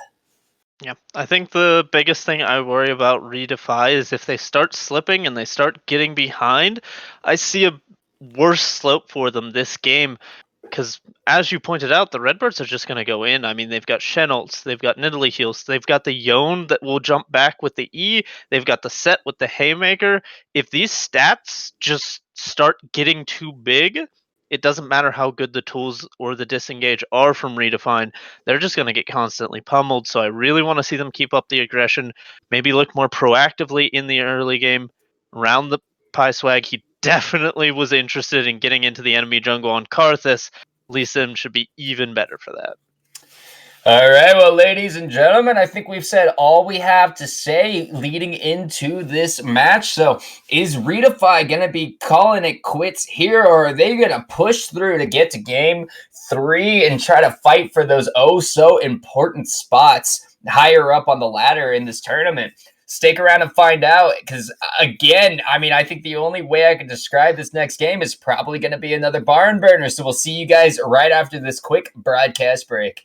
Yeah, I think the biggest thing I worry about ReDefy is if they start slipping and they start getting behind, I see a worse slope for them this game. Because as you pointed out, the Redbirds are just going to go in. I mean, they've got Shen ults, they've got Nidalee heals, they've got the Yone that will jump back with the E, they've got the Set with the Haymaker. If these stats just start getting too big, it doesn't matter how good the tools or the disengage are from ReDefy, they're just going to get constantly pummeled. So I really want to see them keep up the aggression, maybe look more proactively in the early game. Round the Pie Swag, he definitely was interested in getting into the enemy jungle on Karthus. Lee Sim should be even better for that. All right, well, ladies and gentlemen, I think we've said all we have to say leading into this match. So is ReDefy going to be calling it quits here, or are they going to push through to get to game 3 and try to fight for those so important spots higher up on the ladder in this tournament? Stick around and find out, because again, I mean, I think the only way I can describe this next game is probably going to be another barn burner. So we'll see you guys right after this quick broadcast break.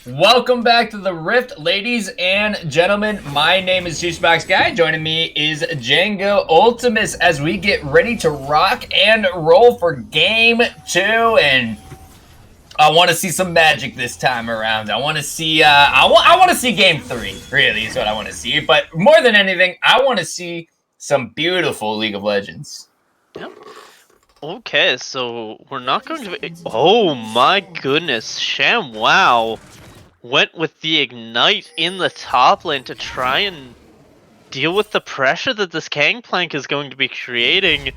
Welcome back to the Rift, ladies and gentlemen. My name is Juicebox Guy. Joining me is Django Ultimus as we get ready to rock and roll for Game 2. And I want to see some magic this time around. I want to see. I want to see Game 3. Really, is what I want to see. But more than anything, I want to see some beautiful League of Legends. Yep. Okay, so we're not going to be... Oh my goodness, ShamWow went with the Ignite in the top lane to try and deal with the pressure that this Gangplank is going to be creating.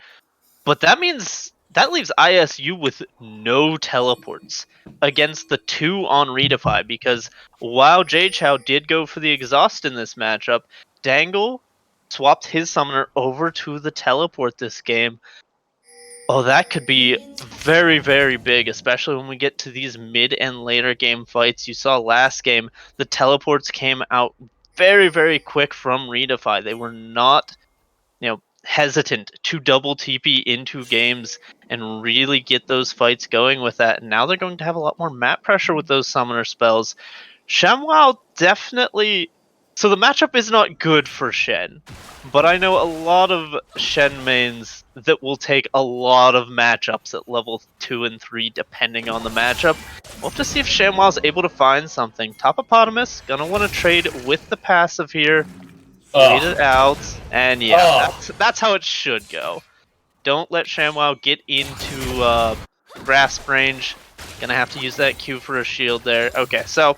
But that means that leaves ISU with no teleports against the 2 on ReDefy, because while Jchow did go for the exhaust in this matchup, Dangle swapped his summoner over to the teleport this game. Oh, that could be very, very big, especially when we get to these mid and later game fights. You saw last game, the teleports came out very, very quick from ReDefy. They were not, hesitant to double TP into games and really get those fights going with that. And now they're going to have a lot more map pressure with those summoner spells. ShamWow definitely... So the matchup is not good for Shen, but I know a lot of Shen mains that will take a lot of matchups at level 2 and 3 depending on the matchup. We'll have to see if ShamWow's able to find something. Topopotamus gonna want to trade with the passive here. Wait it out, and yeah, that's how it should go. Don't let ShamWow get into grasp range. Gonna have to use that Q for a shield there. Okay, so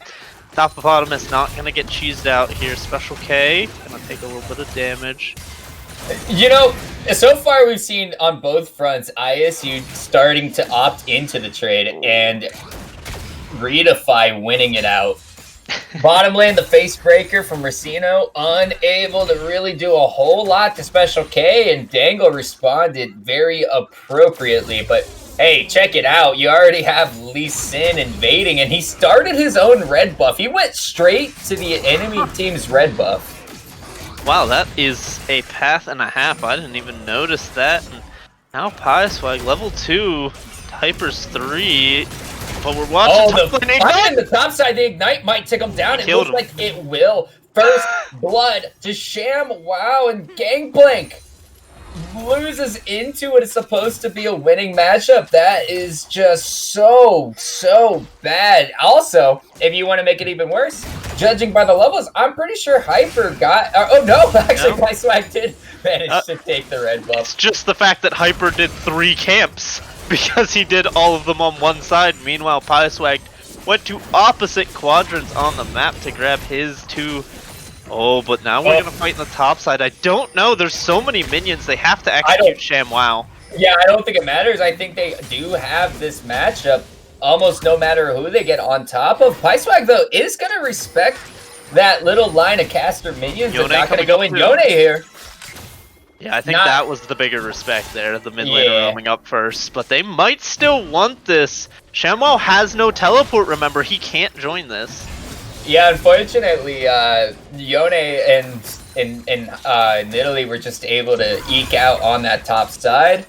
Topopotamus not gonna get cheesed out here. Special K gonna take a little bit of damage. You know, so far we've seen on both fronts ISU starting to opt into the trade and ReDefy winning it out. Bottom lane, the face breaker from Racino, unable to really do a whole lot to Special K, and Dangle responded very appropriately. But hey, check it out. You already have Lee Sin invading, and he started his own red buff. He went straight to the enemy team's red buff. Wow, that is a path and a half. I didn't even notice that. And now Pieswag, level 2, Hyper's 3. But we're watching the top side, the Ignite might take him down. It looks like it will. First blood to ShamWow, and Gangplank loses into what is supposed to be a winning matchup. That is just so bad. Also, if you want to make it even worse, judging by the levels, I'm pretty sure Hyper got... actually, Pieswag did manage to take the red buff. It's just the fact that Hyper did 3 camps, because he did all of them on one side. Meanwhile, Pieswag went to opposite quadrants on the map to grab his 2. Oh, but now we're going to fight in the top side. I don't know. There's so many minions. They have to execute ShamWow. Yeah, I don't think it matters. I think they do have this matchup almost no matter who they get on top of. Pieswag, though, is going to respect that little line of caster minions. They're not going to go in Yone here. Yeah, I think that was the bigger respect there, the mid laner roaming up first. But they might still want this. ShamWow has no teleport, remember. He can't join this. Yeah, unfortunately, Yone and Nidalee were just able to eke out on that top side.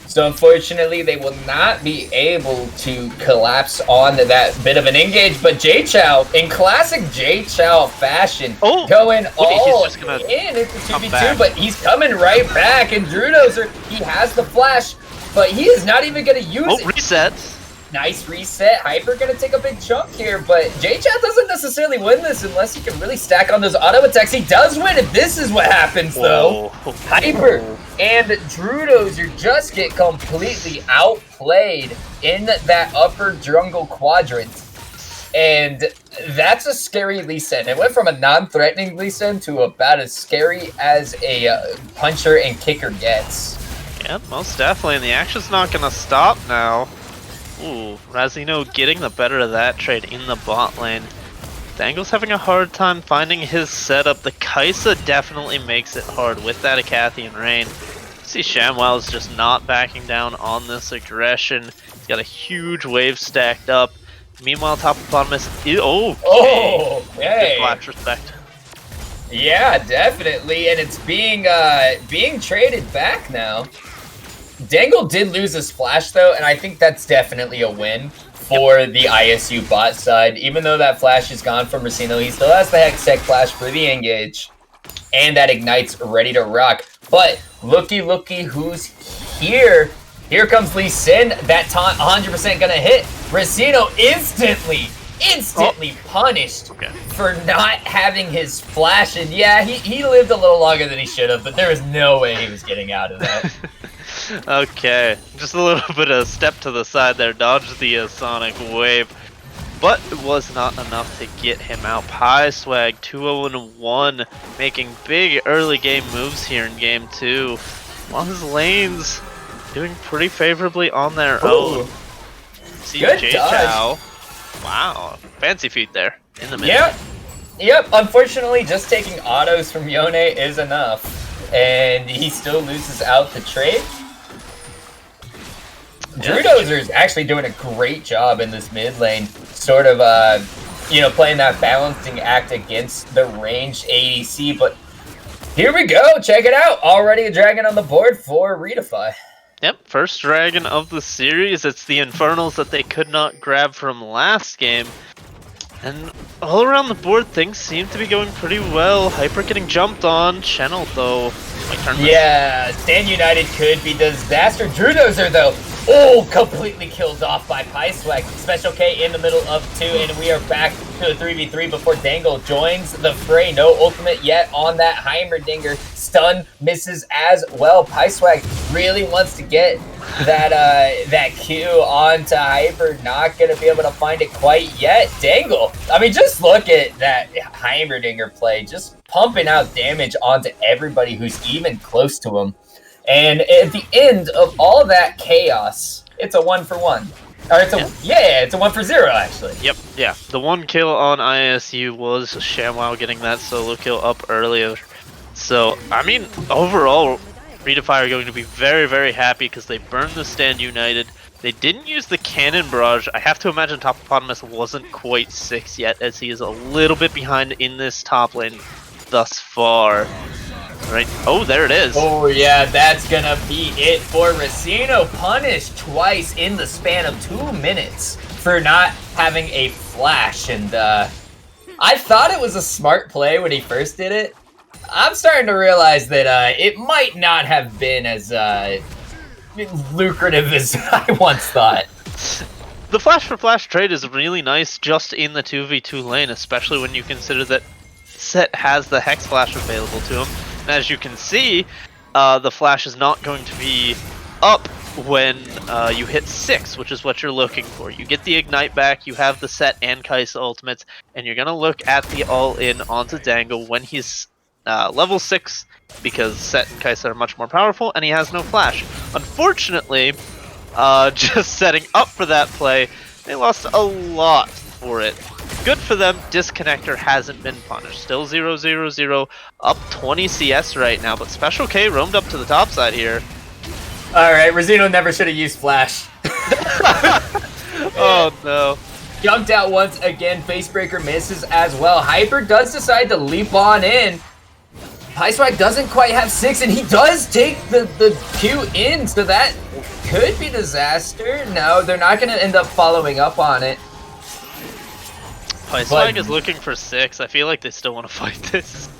So unfortunately, they will not be able to collapse on that bit of an engage. But Jchow, in classic Jchow fashion, going all in into 2v2, but he's coming right back. And Drudozer, he has the flash, but he is not even going to use it. Reset. Nice reset. Hyper going to take a big chunk here, but Jchow doesn't necessarily win this unless he can really stack on those auto attacks. He does win if this is what happens, though. Hyper and Drudozer just get completely outplayed in that upper jungle quadrant. And that's a scary Lee Sin. It went from a non-threatening Lee Sin to about as scary as a puncher and kicker gets. Yeah, most definitely. And the action's not going to stop now. Ooh, Razino getting the better of that trade in the bot lane. Dangle's having a hard time finding his setup. The Kaisa definitely makes it hard with that Acathian Rain. See ShamWow is just not backing down on this aggression. He's got a huge wave stacked up. Meanwhile, Topopotamus is... hey. Flash respect. Yeah, definitely. And it's being traded back now. Dangle did lose his flash, though, and I think that's definitely a win for the ISU bot side. Even though that flash is gone from Racino, he still has the Hextech flash for the engage. And that Ignite's ready to rock. But looky who's here. Here comes Lee Sin. That taunt 100% gonna hit. Racino instantly punished for not having his flash. And yeah, he lived a little longer than he should have, but there was no way he was getting out of that. Okay, just a little bit of step to the side there, dodged the Sonic Wave, but it was not enough to get him out. PieSwag 2-0-1, making big early game moves here in game 2, while his lanes doing pretty favorably on their own. See J-Chow. Wow, fancy feet there in the middle. Yep, unfortunately just taking autos from Yone is enough, and he still loses out the trade. Drudozer is actually doing a great job in this mid lane, sort of, playing that balancing act against the ranged ADC, but here we go, check it out, already a dragon on the board for ReDefy. Yep, first dragon of the series. It's the Infernals that they could not grab from last game. And all around the board, things seem to be going pretty well. Hyper getting jumped on. Channel, though, might turn this. Yeah, Stand United could be disaster. Drudozer, though, completely killed off by PieSwag. Special K in the middle of 2, and we are back to a 3v3 before Dangle joins the fray. No ultimate yet on that Heimerdinger. Stun misses as well. PieSwag really wants to get that Q onto Hyper. Not going to be able to find it quite yet. Dangle, I mean, just look at that Heimerdinger play. Just pumping out damage onto everybody who's even close to him. And at the end of all that chaos, it's a 1-for-1. Or it's it's a 1-for-0 actually. Yep, yeah. The one kill on ISU was ShamWow getting that solo kill up earlier. So, I mean, overall, ReDefy are going to be very, very happy because they burned the Stand United. They didn't use the Cannon Barrage. I have to imagine Topopotamus wasn't quite 6 yet, as he is a little bit behind in this top lane thus far. Right. Oh, there it is. Oh, yeah, that's gonna be it for Racino. Punished twice in the span of 2 minutes for not having a flash. And I thought it was a smart play when he first did it. I'm starting to realize that it might not have been as lucrative as I once thought. The flash for flash trade is really nice just in the 2v2 lane, especially when you consider that Set has the Hex Flash available to him. And as you can see, the flash is not going to be up when you hit 6, which is what you're looking for. You get the Ignite back, you have the Set and Kai'Sa ultimates, and you're going to look at the all-in onto Dangle when he's level 6, because Set and Kai'Sa are much more powerful, and he has no flash. Unfortunately, just setting up for that play, they lost a lot for it. Good for them, Disconnector hasn't been punished. Still 0-0-0, up 20 CS right now, but Special K roamed up to the top side here. Alright, Racino never should have used Flash. Oh no. Jumped out once again, Facebreaker misses as well. Hyper does decide to leap on in. PieSwag doesn't quite have 6, and he does take the Q in, so that could be disaster. No, they're not going to end up following up on it. PieSwag is looking for 6. I feel like they still want to fight this.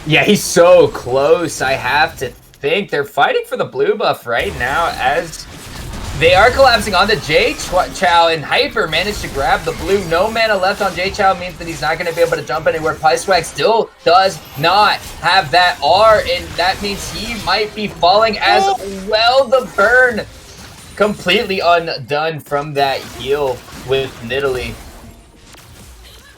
Yeah, he's so close. I have to think they're fighting for the blue buff right now as they are collapsing onto J-Chow, and Hyper managed to grab the blue. No mana left on J-Chow means that he's not going to be able to jump anywhere. PieSwag still does not have that R, and that means he might be falling as well. The burn completely undone from that heal with Nidalee.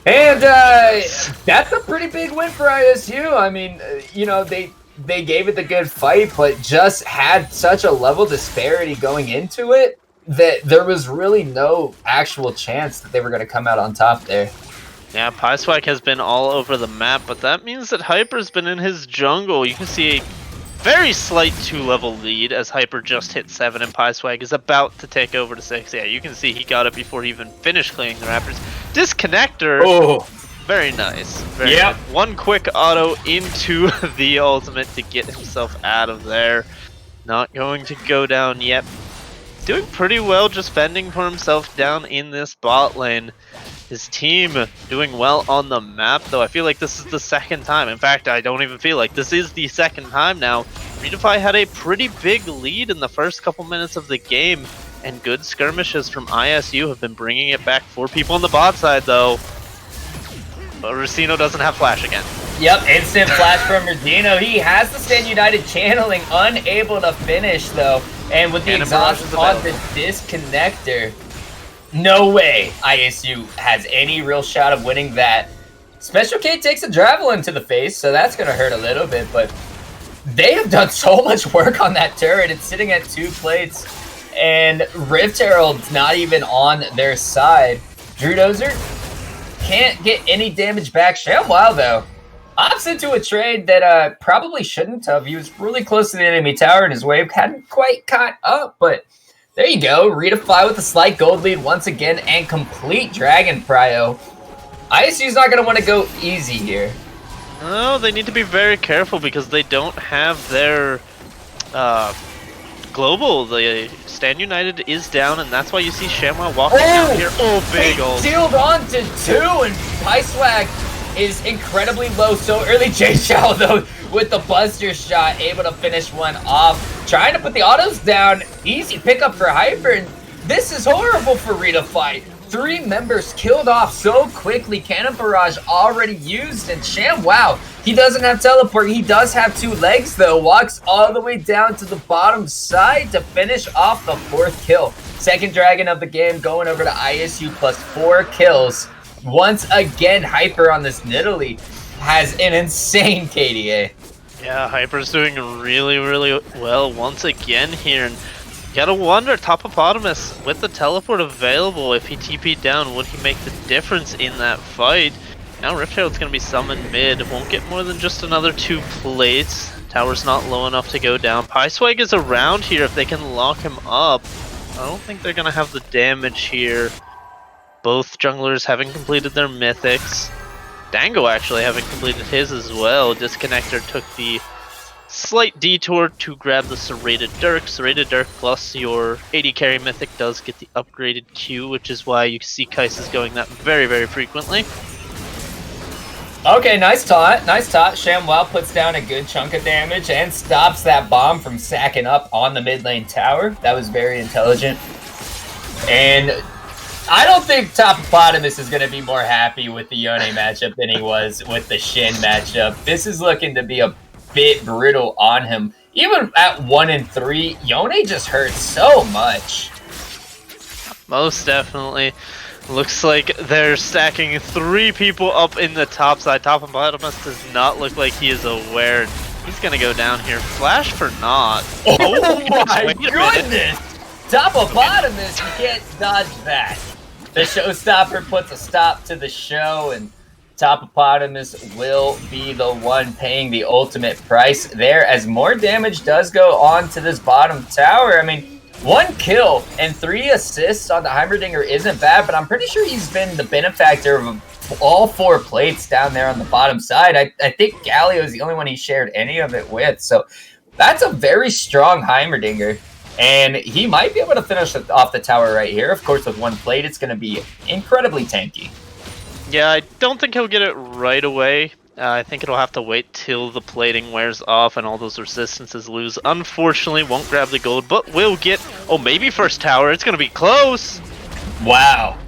And that's a pretty big win for ISU. I mean, you know, they gave it the good fight, but just had such a level disparity going into it that there was really no actual chance that they were going to come out on top there. Yeah, PieSwag has been all over the map, but that means that Hyper's been in his jungle. You can see a very slight 2-level lead as Hyper just hit 7 and PieSwag is about to take over to 6. Yeah, you can see he got it before he even finished cleaning the Raptors. Disconnector. Oh. Very nice. Very nice. One quick auto into the ultimate to get himself out of there. Not going to go down yet. doing pretty well just fending for himself down in this bot lane. His team doing well on the map, though I feel like this is the second time. In fact, I don't even feel like this is the second time now. ReDefy had a pretty big lead in the first couple minutes of the game, and good skirmishes from ISU have been bringing it back. 4 people on the bot side, though. But Racino doesn't have flash again. Yep, instant flash from Racino. He has the Stand United channeling, unable to finish, though. And with the exhaust on the disconnector, no way ISU has any real shot of winning that. Special K takes a Javelin to the face, so that's going to hurt a little bit, but they have done so much work on that turret. It's sitting at 2 plates, and Rift Herald's not even on their side. Drew Dozer can't get any damage back. ShamWow, though, opts into a trade that probably shouldn't have. He was really close to the enemy tower, and his wave hadn't quite caught up, but there you go. ReDefy with a slight gold lead once again and complete Dragon Prio. ISU's not going to want to go easy here. No, they need to be very careful because they don't have their global. The Stand United is down, and that's why you see ShamWow walking down here. Oh, big ult. Sealed on to 2, and PieSwag is incredibly low so early. J-Shao, though, with the Buster shot, able to finish one off. Trying to put the autos down. Easy pickup for Hyper, and this is horrible for ReDefy. 3 members killed off so quickly. Cannon Barrage already used, and ShamWow, he doesn't have teleport. He does have 2 legs, though. Walks all the way down to the bottom side to finish off the 4th kill. Second dragon of the game going over to ISU plus 4 kills. Once again, Hyper on this Nidalee has an insane KDA. Yeah, Hyper's doing really, really well once again here. And you gotta wonder, Topopotamus, with the teleport available, if he TP'd down, would he make the difference in that fight? Now Rift Herald's gonna be summoned mid. Won't get more than just another 2 plates. Tower's not low enough to go down. PieSwag is around here if they can lock him up. I don't think they're gonna have the damage here. Both junglers having completed their mythics. Dango actually having completed his as well. Disconnector took the slight detour to grab the Serrated Dirk. Serrated Dirk plus your AD carry mythic does get the upgraded Q, which is why you see Kai'Sa's going that very, very frequently. Okay, nice taunt, nice taunt. ShamWow puts down a good chunk of damage and stops that bomb from sacking up on the mid lane tower. That was very intelligent. And I don't think Topopotamus is going to be more happy with the Yone matchup than he was with the Shin matchup. This is looking to be a bit brutal on him. Even at 1 and 3, Yone just hurts so much. Most definitely. Looks like they're stacking 3 people up in the top side. Topopotamus does not look like he is aware. He's going to go down here. Flash for not. Oh my goodness! Topopotamus, you can't dodge that. The showstopper puts a stop to the show, and Topopotamus will be the one paying the ultimate price there, as more damage does go on to this bottom tower. I mean, 1 kill and 3 assists on the Heimerdinger isn't bad, but I'm pretty sure he's been the benefactor of all 4 plates down there on the bottom side. I think Galio is the only one he shared any of it with, so that's a very strong Heimerdinger. And he might be able to finish off the tower right here. Of course, with 1 plate, it's going to be incredibly tanky. Yeah, I don't think he'll get it right away. I think it'll have to wait till the plating wears off and all those resistances lose. Unfortunately, won't grab the gold, but will get... Oh, maybe first tower. It's going to be close. Wow.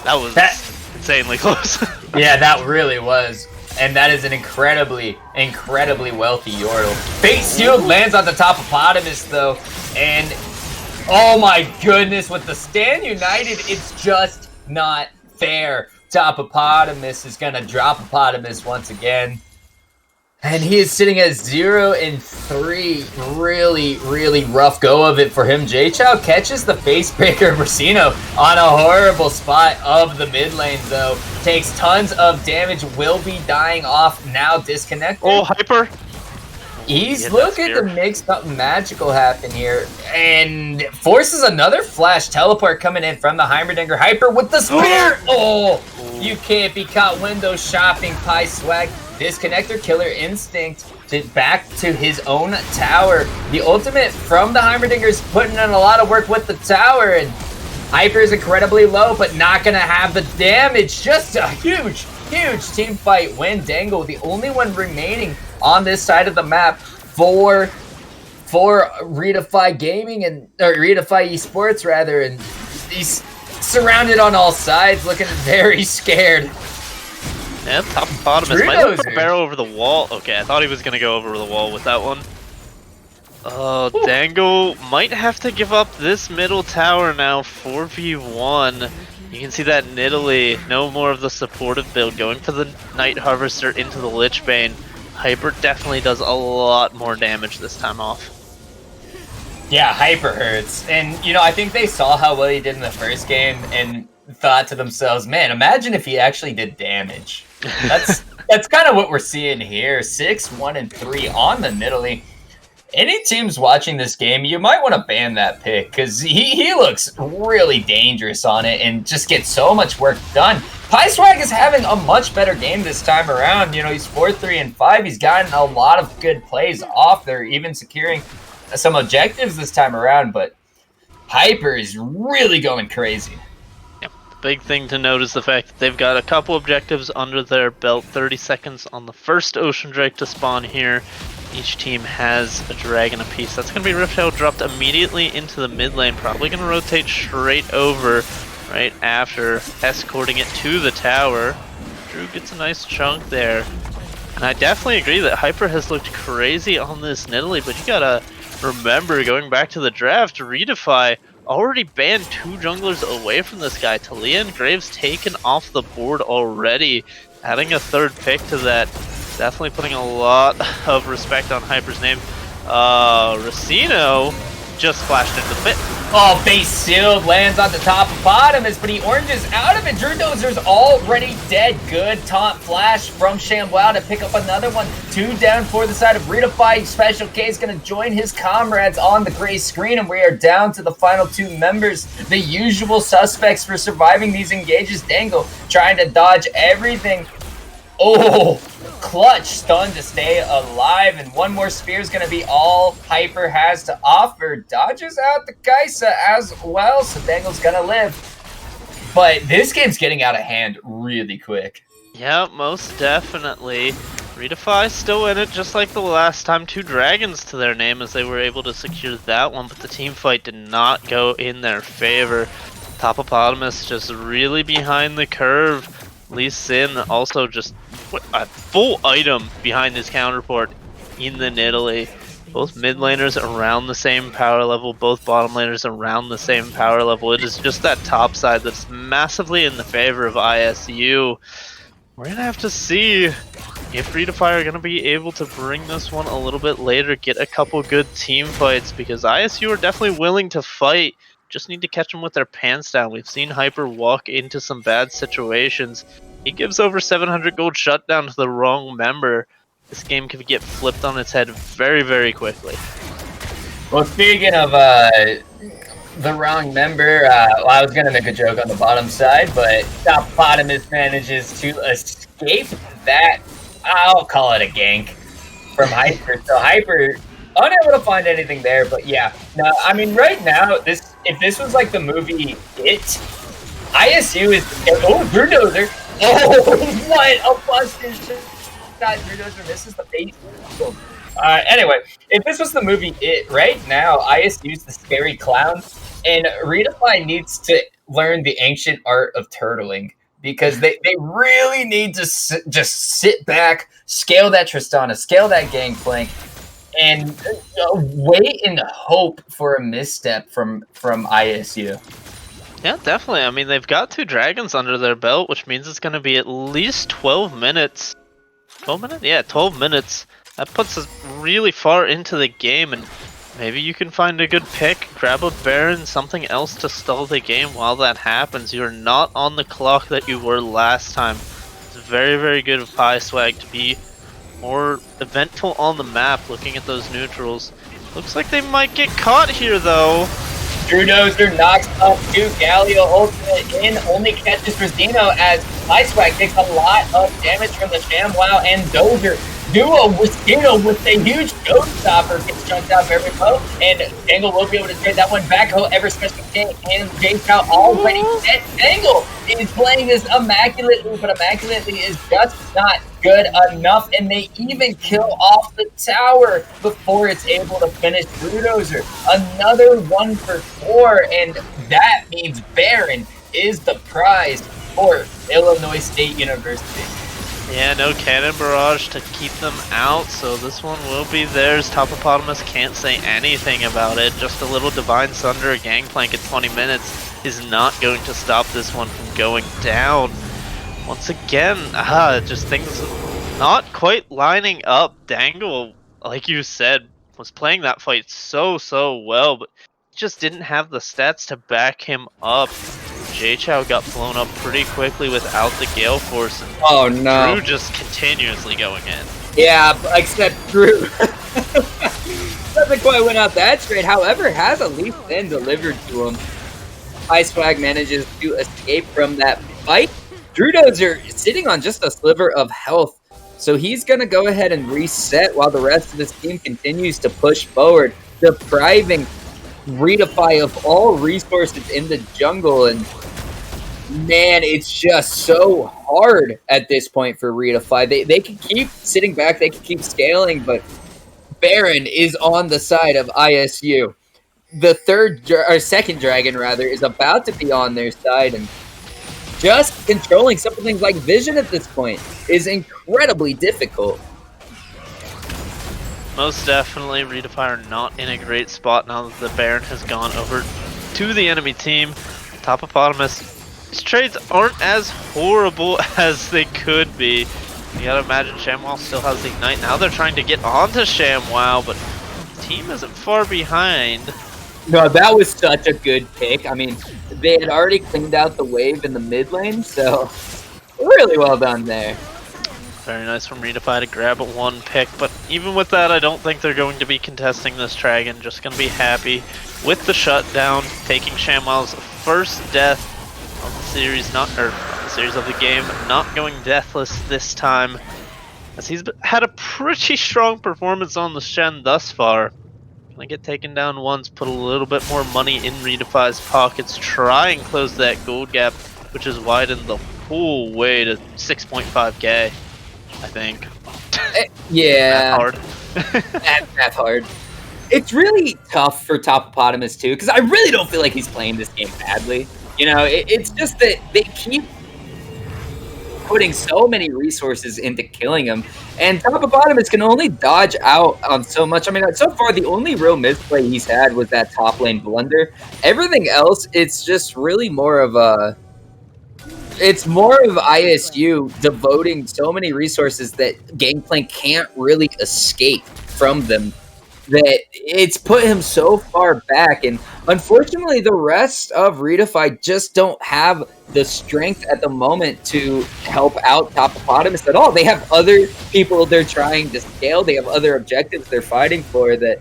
That was insanely close. Yeah, that really was. And that is an incredibly, incredibly wealthy Yordle. Fate Shield lands on the Topopotamus, though. And, oh my goodness, with the Stand United, it's just not fair. Topopotamus is going to drop-opotamus once again. And he is sitting at 0 and 3. Really, really rough go of it for him. J-Chow catches the Facebreaker Bracino on a horrible spot of the mid lane, though. Takes tons of damage, will be dying off, now disconnected. Oh, Hyper. He's looking to make something magical happen here, and forces another flash teleport coming in from the Heimerdinger. Hyper with the spear! Oh, you can't be caught window shopping, PieSwag. this connector killer instinct back to his own tower. The ultimate from the Heimerdinger's putting in a lot of work with the tower, and Hyper is incredibly low, but not going to have the damage. Just a huge team fight when Dangle, the only one remaining on this side of the map for ReDefy Gaming or ReDefy Esports rather, and he's surrounded on all sides, looking very scared. Yeah, top and bottom is might put a barrel over the wall. Okay, I thought he was gonna go over the wall with that one. Oh, Dangle might have to give up this middle tower now. 4v1. You can see that Nidalee, no more of the supportive build, going for the Night Harvester into the Lich Bane. Hyper definitely does a lot more damage this time off. Yeah, Hyper hurts. And, you know, I think they saw how well he did in the first game and thought to themselves, man, imagine if he actually did damage. That's kind of what we're seeing here. 6, 1, and 3 on the Nidalee. Any teams watching this game, you might want to ban that pick because he looks really dangerous on it and just gets so much work done. PieSwag is having a much better game this time around. You know, he's 4, 3, and 5. He's gotten a lot of good plays off there, even securing some objectives this time around, but Hyper is really going crazy. Yep. The big thing to note is the fact that they've got a couple objectives under their belt. 30 seconds on the first Ocean Drake to spawn here. Each team has a dragon apiece. That's going to be Riptail dropped immediately into the mid lane. Probably going to rotate straight over right after escorting it to the tower. Drew gets a nice chunk there. And I definitely agree that Hyper has looked crazy on this Nidalee, but you gotta remember, going back to the draft, ReDefy already banned 2 junglers away from this guy. Talia and Graves taken off the board already. Adding a 3rd pick to that, definitely putting a lot of respect on Hyper's name. Racino just flashed into the pit. Oh, base sealed, lands on the top of bottomist, but he oranges out of it. Drew Dozer's already dead. Good taunt flash from Shamblau to pick up another one. 2 down for the side of ReDefy. Special K is going to join his comrades on the gray screen, and we are down to the final 2 members. The usual suspects for surviving these engages. Dangle trying to dodge everything. Oh, clutch stun to stay alive, and one more spear is going to be all Hyper has to offer. Dodges out the Kaisa as well, so Dangle's going to live. But this game's getting out of hand really quick. Yeah, most definitely. ReDefy still in it, just like the last time. 2 dragons to their name as they were able to secure that one, but the team fight did not go in their favor. Topopotamus just really behind the curve. Lee Sin also just a full item behind his counterport in the Nidalee. Both mid laners around the same power level, both bottom laners around the same power level. It is just that top side that's massively in the favor of ISU. We're going to have to see if ReDefy are going to be able to bring this one a little bit later, get a couple good team fights, because ISU are definitely willing to fight. Just need to catch them with their pants down. We've seen Hyper walk into some bad situations. He gives over 700 gold shutdown to the wrong member. This game could get flipped on its head very, very quickly. Well, speaking of the wrong member, well, I was going to make a joke on the bottom side, but Topopotamus manages to escape that. I'll call it a gank from Hyper. So Hyper unable to find anything there, but yeah. No, I mean, right now, if this was like the movie It, ISU is... Oh, Drew Dozer. Oh, what a busted shot. Drew Dozer misses the face. Anyway, if this was the movie It, right now, ISU's the scary clown, and ReDefy needs to learn the ancient art of turtling, because they really need to just sit back, scale that Tristana, scale that Gangplank, and wait and hope for a misstep from ISU. Yeah, definitely. I mean, they've got 2 dragons under their belt, which means it's going to be at least 12 minutes. 12 minutes? Yeah, 12 minutes. That puts us really far into the game, and maybe you can find a good pick, grab a Baron, something else to stall the game while that happens. You're not on the clock that you were last time. It's very, very good of PieSwag to be more eventful on the map, looking at those neutrals. Looks like they might get caught here, though. Drudozer knocks up 2. Galio ultimate in, only catches Rosino as Icewag takes a lot of damage from the ShamWow and Dozer. Duo Rosino with a huge Ghost Stopper gets chunked out very low, and Dangle will be able to trade that one back. However, Special K and J-Cow already dead. Dangle is playing this immaculately, but immaculately is just not good enough, and they even kill off the tower before it's able to finish Drudozer. Another 1 for 4, and that means Baron is the prize for Illinois State University. Yeah, no Cannon Barrage to keep them out, so this one will be theirs. Topopotamus can't say anything about it. Just a little Divine Sunder Gangplank at 20 minutes is not going to stop this one from going down. Once again, just things not quite lining up. Dangle, like you said, was playing that fight so well, but just didn't have the stats to back him up. J-Chow got blown up pretty quickly without the Gale Force, and oh no, Drew just continuously going in. Yeah, except Drew doesn't quite win out that straight, however, has a leaf then delivered to him. Icewag manages to escape from that fight. Drudozer is sitting on just a sliver of health, so he's going to go ahead and reset while the rest of this team continues to push forward, depriving ReDefy of all resources in the jungle. And man, it's just so hard at this point for ReDefy. They can keep sitting back, they can keep scaling, but Baron is on the side of ISU. The second dragon rather is about to be on their side, and just controlling some things like vision at this point is incredibly difficult. Most definitely, ReDefy are not in a great spot now that the Baron has gone over to the enemy team. Topopotamus, these trades aren't as horrible as they could be. You gotta imagine ShamWow still has the Ignite. Now they're trying to get onto ShamWow, but the team isn't far behind. No, that was such a good pick. I mean, they had already cleaned out the wave in the mid lane, so really well done there. Very nice from ReDefy to grab a 1 pick, but even with that, I don't think they're going to be contesting this dragon. Just going to be happy with the shutdown, taking ShamWow's first death of the series, the series of the game, not going deathless this time, as he's had a pretty strong performance on the Shen thus far. Gonna get taken down once, put a little bit more money in ReDefy's pockets, try and close that gold gap, which is widened the whole way to 6.5k. I think. Yeah. Hard. That's hard. It's really tough for Topopotamus too, because I really don't feel like he's playing this game badly. You know, it's just that they keep putting so many resources into killing him, and Topopotamus can only dodge out on so much. I mean, so far the only real misplay he's had was that top lane blunder. Everything else, it's just really more of a... It's more of ISU devoting so many resources that Gangplank can't really escape from them, that it's put him so far back. And unfortunately, the rest of ReDefy just don't have the strength at the moment to help out Topopotamus at all. They have other people they're trying to scale. They have other objectives they're fighting for that,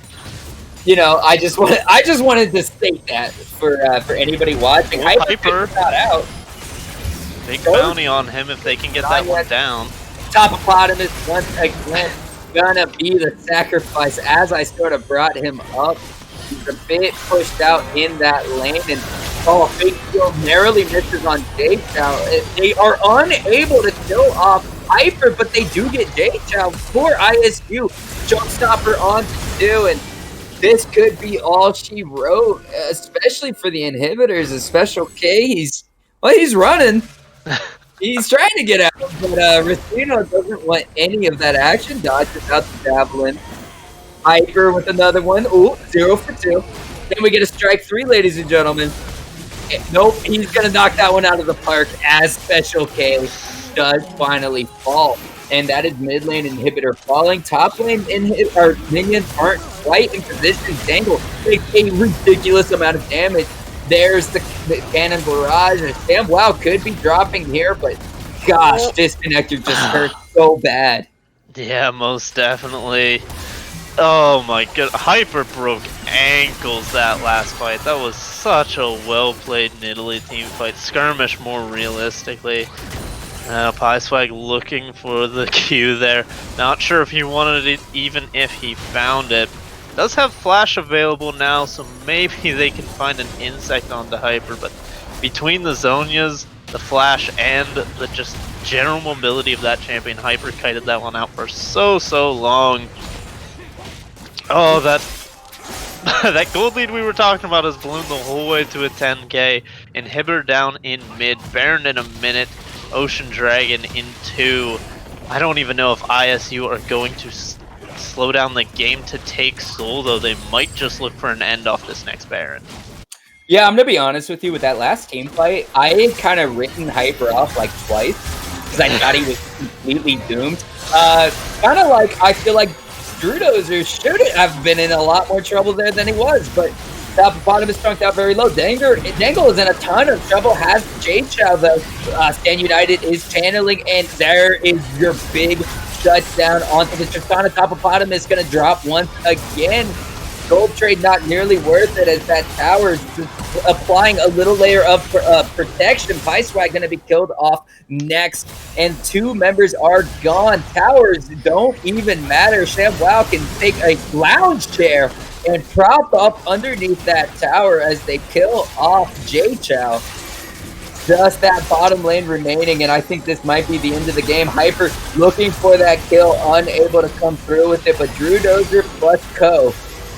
you know, I just wanted to state that for anybody watching. Hyper not out. Big bounty on him if they can get that one down. Topopotamus once again gonna be the sacrifice as I sort of brought him up. He's a bit pushed out in that lane, and Big Shield narrowly misses on J-Chow. They are unable to kill off Hyper, but they do get J-Chow for ISU. Jumpstopper on 2, and this could be all she wrote, especially for the inhibitors. A Special K, he's running. He's trying to get out, but Racino doesn't want any of that action. Dodges out the Javelin. Hyper with another one. Ooh, 0 for 2. Then we get a strike 3, ladies and gentlemen. Nope, he's going to knock that one out of the park as Special K does finally fall. And that is mid lane inhibitor falling. Top lane minions aren't quite in position. Dangle takes a ridiculous amount of damage. There's the cannon barrage. And ShamWow could be dropping here, but gosh, Disconnector just hurt so bad. Yeah, most definitely. Oh my god, Hyper broke ankles that last fight. That was such a well-played Nidalee team fight. Skirmish more realistically. Pieswag looking for the Q there. Not sure if he wanted it, even if he found it. Does have Flash available now, so maybe they can find an Insect onto Hyper, but between the Zonias, the Flash, and the just general mobility of that champion, Hyper kited that one out for so long. Oh, that that gold lead we were talking about has ballooned the whole way to a 10k. Inhibitor down in mid, Baron in a minute, Ocean Dragon in 2. I don't even know if ISU are going to slow down the game to take Soul, though they might just look for an end off this next Baron. Yeah, I'm gonna be honest with you. With that last team fight, I had kind of written Hyper off like twice because I thought he was completely doomed. Kind of like I feel like Drudozer should have been in a lot more trouble there than he was, but top and bottom is trunked out very low. Dangle is in a ton of trouble. Has Jade Chow though. Stand United is channeling, and there is your big shutdown onto the Tristana. Topopotamus going to drop once again. Gold trade not nearly worth it as that tower is applying a little layer of protection. Pieswag going to be killed off next, and 2 members are gone. Towers don't even matter. ShamWow can take a lounge chair and prop up underneath that tower as they kill off J-Chow. Just that bottom lane remaining, and I think this might be the end of the game. Hyper looking for that kill, unable to come through with it, but Drudozer plus Co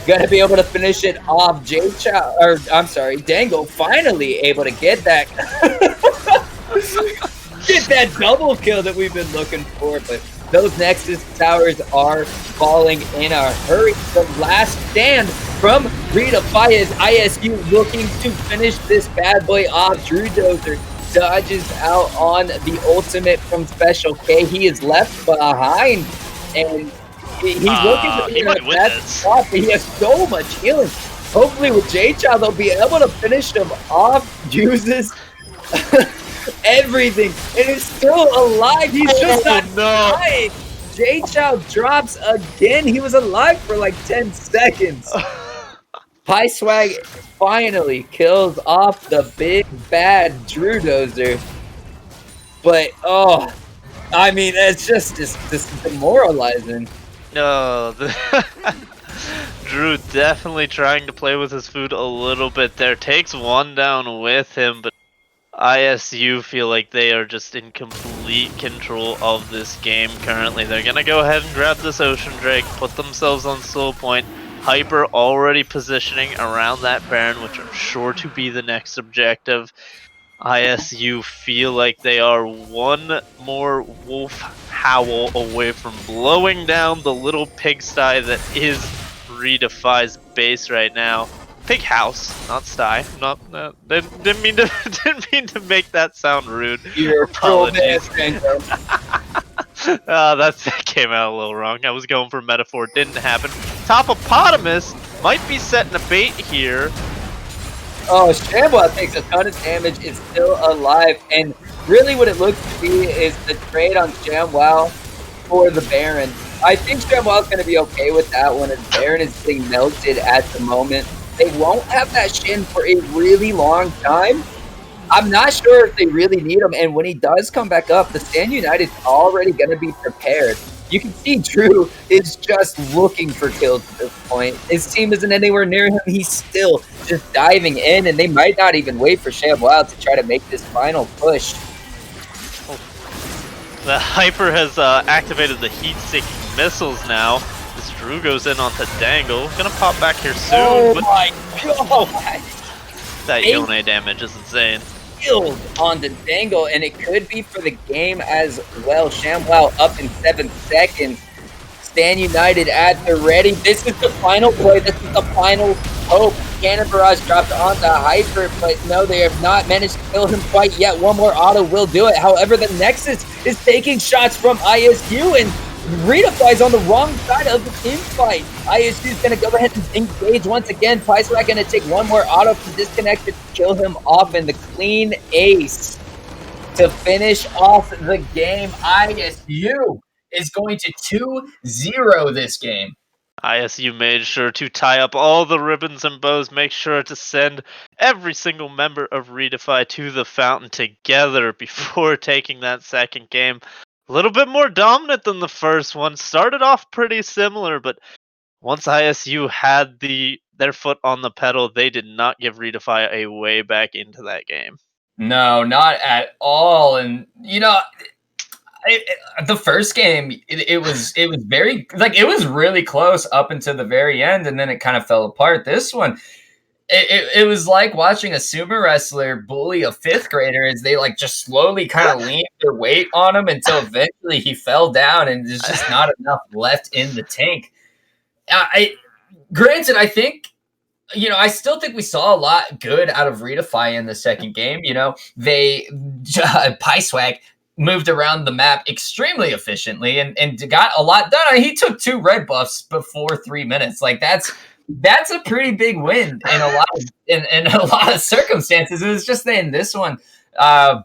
gonna be able to finish it off. J-Chow, or I'm sorry, Dangle finally able to get that get that double kill that we've been looking for, but those Nexus towers are falling in a hurry. The last stand from ReDefy is ISU looking to finish this bad boy off. Drudozer dodges out on the ultimate from Special K. He is left behind, and he's looking for that spot, but he has so much healing. Hopefully with J-Chow, they'll be able to finish him off. Uses everything, and is still alive. He's just not dying. J-Chow drops again. He was alive for like 10 seconds. Pieswag finally kills off the big bad Drudozer. But, oh, I mean, it's just demoralizing. No, Drew definitely trying to play with his food a little bit there. Takes one down with him, but ISU feel like they are just in complete control of this game currently. They're gonna go ahead and grab this Ocean Drake, put themselves on Soul Point. Hyper already positioning around that Baron, which are sure to be the next objective. ISU feel like they are one more wolf howl away from blowing down the little pigsty that is ReDefy's base right now. Pig house, not sty. Not didn't mean to make that sound rude. You're apologies. That came out a little wrong. I was going for metaphor, didn't happen. Topopotamus might be setting a bait here. Oh, ShamWow takes a ton of damage, is still alive, and really what it looks to be is the trade on ShamWow for the Baron. I think ShamWow's going to be okay with that one, as Baron is being melted at the moment. They won't have that Shin for a really long time. I'm not sure if they really need him, and when he does come back up, the Stand United's already going to be prepared. You can see Drew is just looking for kills at this point. His team isn't anywhere near him. He's still just diving in, and they might not even wait for ShamWow to try to make this final push. The Hyper has activated the heat-seeking missiles now. This Drew goes in onto Dangle. Gonna pop back here soon. Oh my god! That Yone damage is insane. Killed on the Dangle, and it could be for the game as well. ShamWow up in 7 seconds. Stand United at the ready. This is the final play. This is the final hope. Cannon Barrage dropped on the Hyper, but no, they have not managed to kill him quite yet. One more auto will do it. However, the Nexus is taking shots from ISU, and ReDefy's on the wrong side of the team fight. ISU is going to go ahead and engage once again. Pieswag going to take one more auto to disconnect it to kill him off, and the clean ace to finish off the game. ISU is going to 2-0 this game. ISU made sure to tie up all the ribbons and bows, make sure to send every single member of ReDefy to the fountain together before taking that second game. A little bit more dominant than the first one. Started off pretty similar, but once ISU had their foot on the pedal, they did not give ReDefy a way back into that game. No, not at all. And the first game, it was very like it was really close up until the very end, and then it kind of fell apart. This one, it was like watching a sumo wrestler bully a fifth grader as they like just slowly kind of leaned their weight on him until eventually he fell down, and there's just not enough left in the tank. Granted, I think. I still think we saw a lot good out of ReDefy in the second game. They Pie Swag moved around the map extremely efficiently and got a lot done. He took 2 red buffs before 3 minutes. Like that's a pretty big win in a lot of circumstances. It was just that in this one,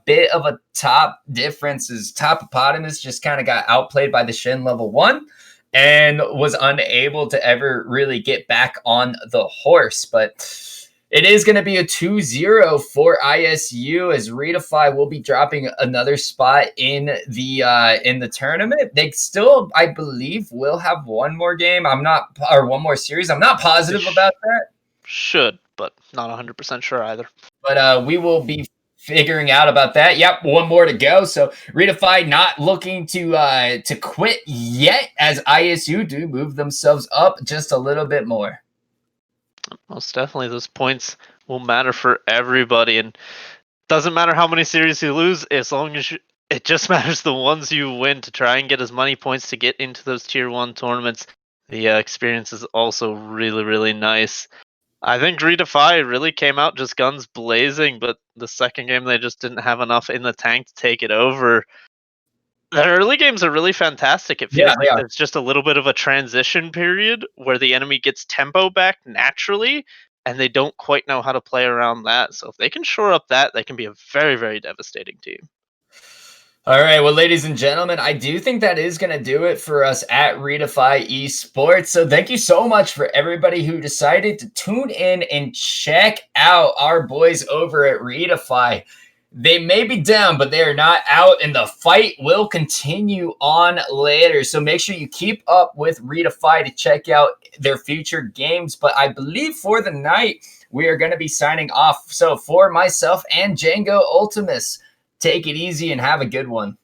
bit of a top difference is Topopotamus just kind of got outplayed by the Shin level 1 and was unable to ever really get back on the horse. But it is going to be a 2-0 for ISU as ReDefy will be dropping another spot in the tournament. They still, I believe, will have one more game. One more series. I'm not positive about that. Should, but not 100% sure either. But we will be figuring out about that. Yep, one more to go. So ReDefy not looking to quit yet as ISU do move themselves up just a little bit more. Most definitely, those points will matter for everybody, and doesn't matter how many series you lose, as long as it just matters the ones you win to try and get as many points to get into those tier 1 tournaments. The experience is also really, really nice. I think ReDefy really came out just guns blazing, but the second game they just didn't have enough in the tank to take it over. The early games are really fantastic. It feels like there's just a little bit of a transition period where the enemy gets tempo back naturally, and they don't quite know how to play around that. So if they can shore up that, they can be a very, very devastating team. All right, well, ladies and gentlemen, I do think that is going to do it for us at ReDefy Esports. So thank you so much for everybody who decided to tune in and check out our boys over at ReDefy. They may be down, but they are not out, and the fight will continue on later. So make sure you keep up with ReDefy to check out their future games. But I believe for the night, we are going to be signing off. So for myself and Django Ultimus, take it easy and have a good one.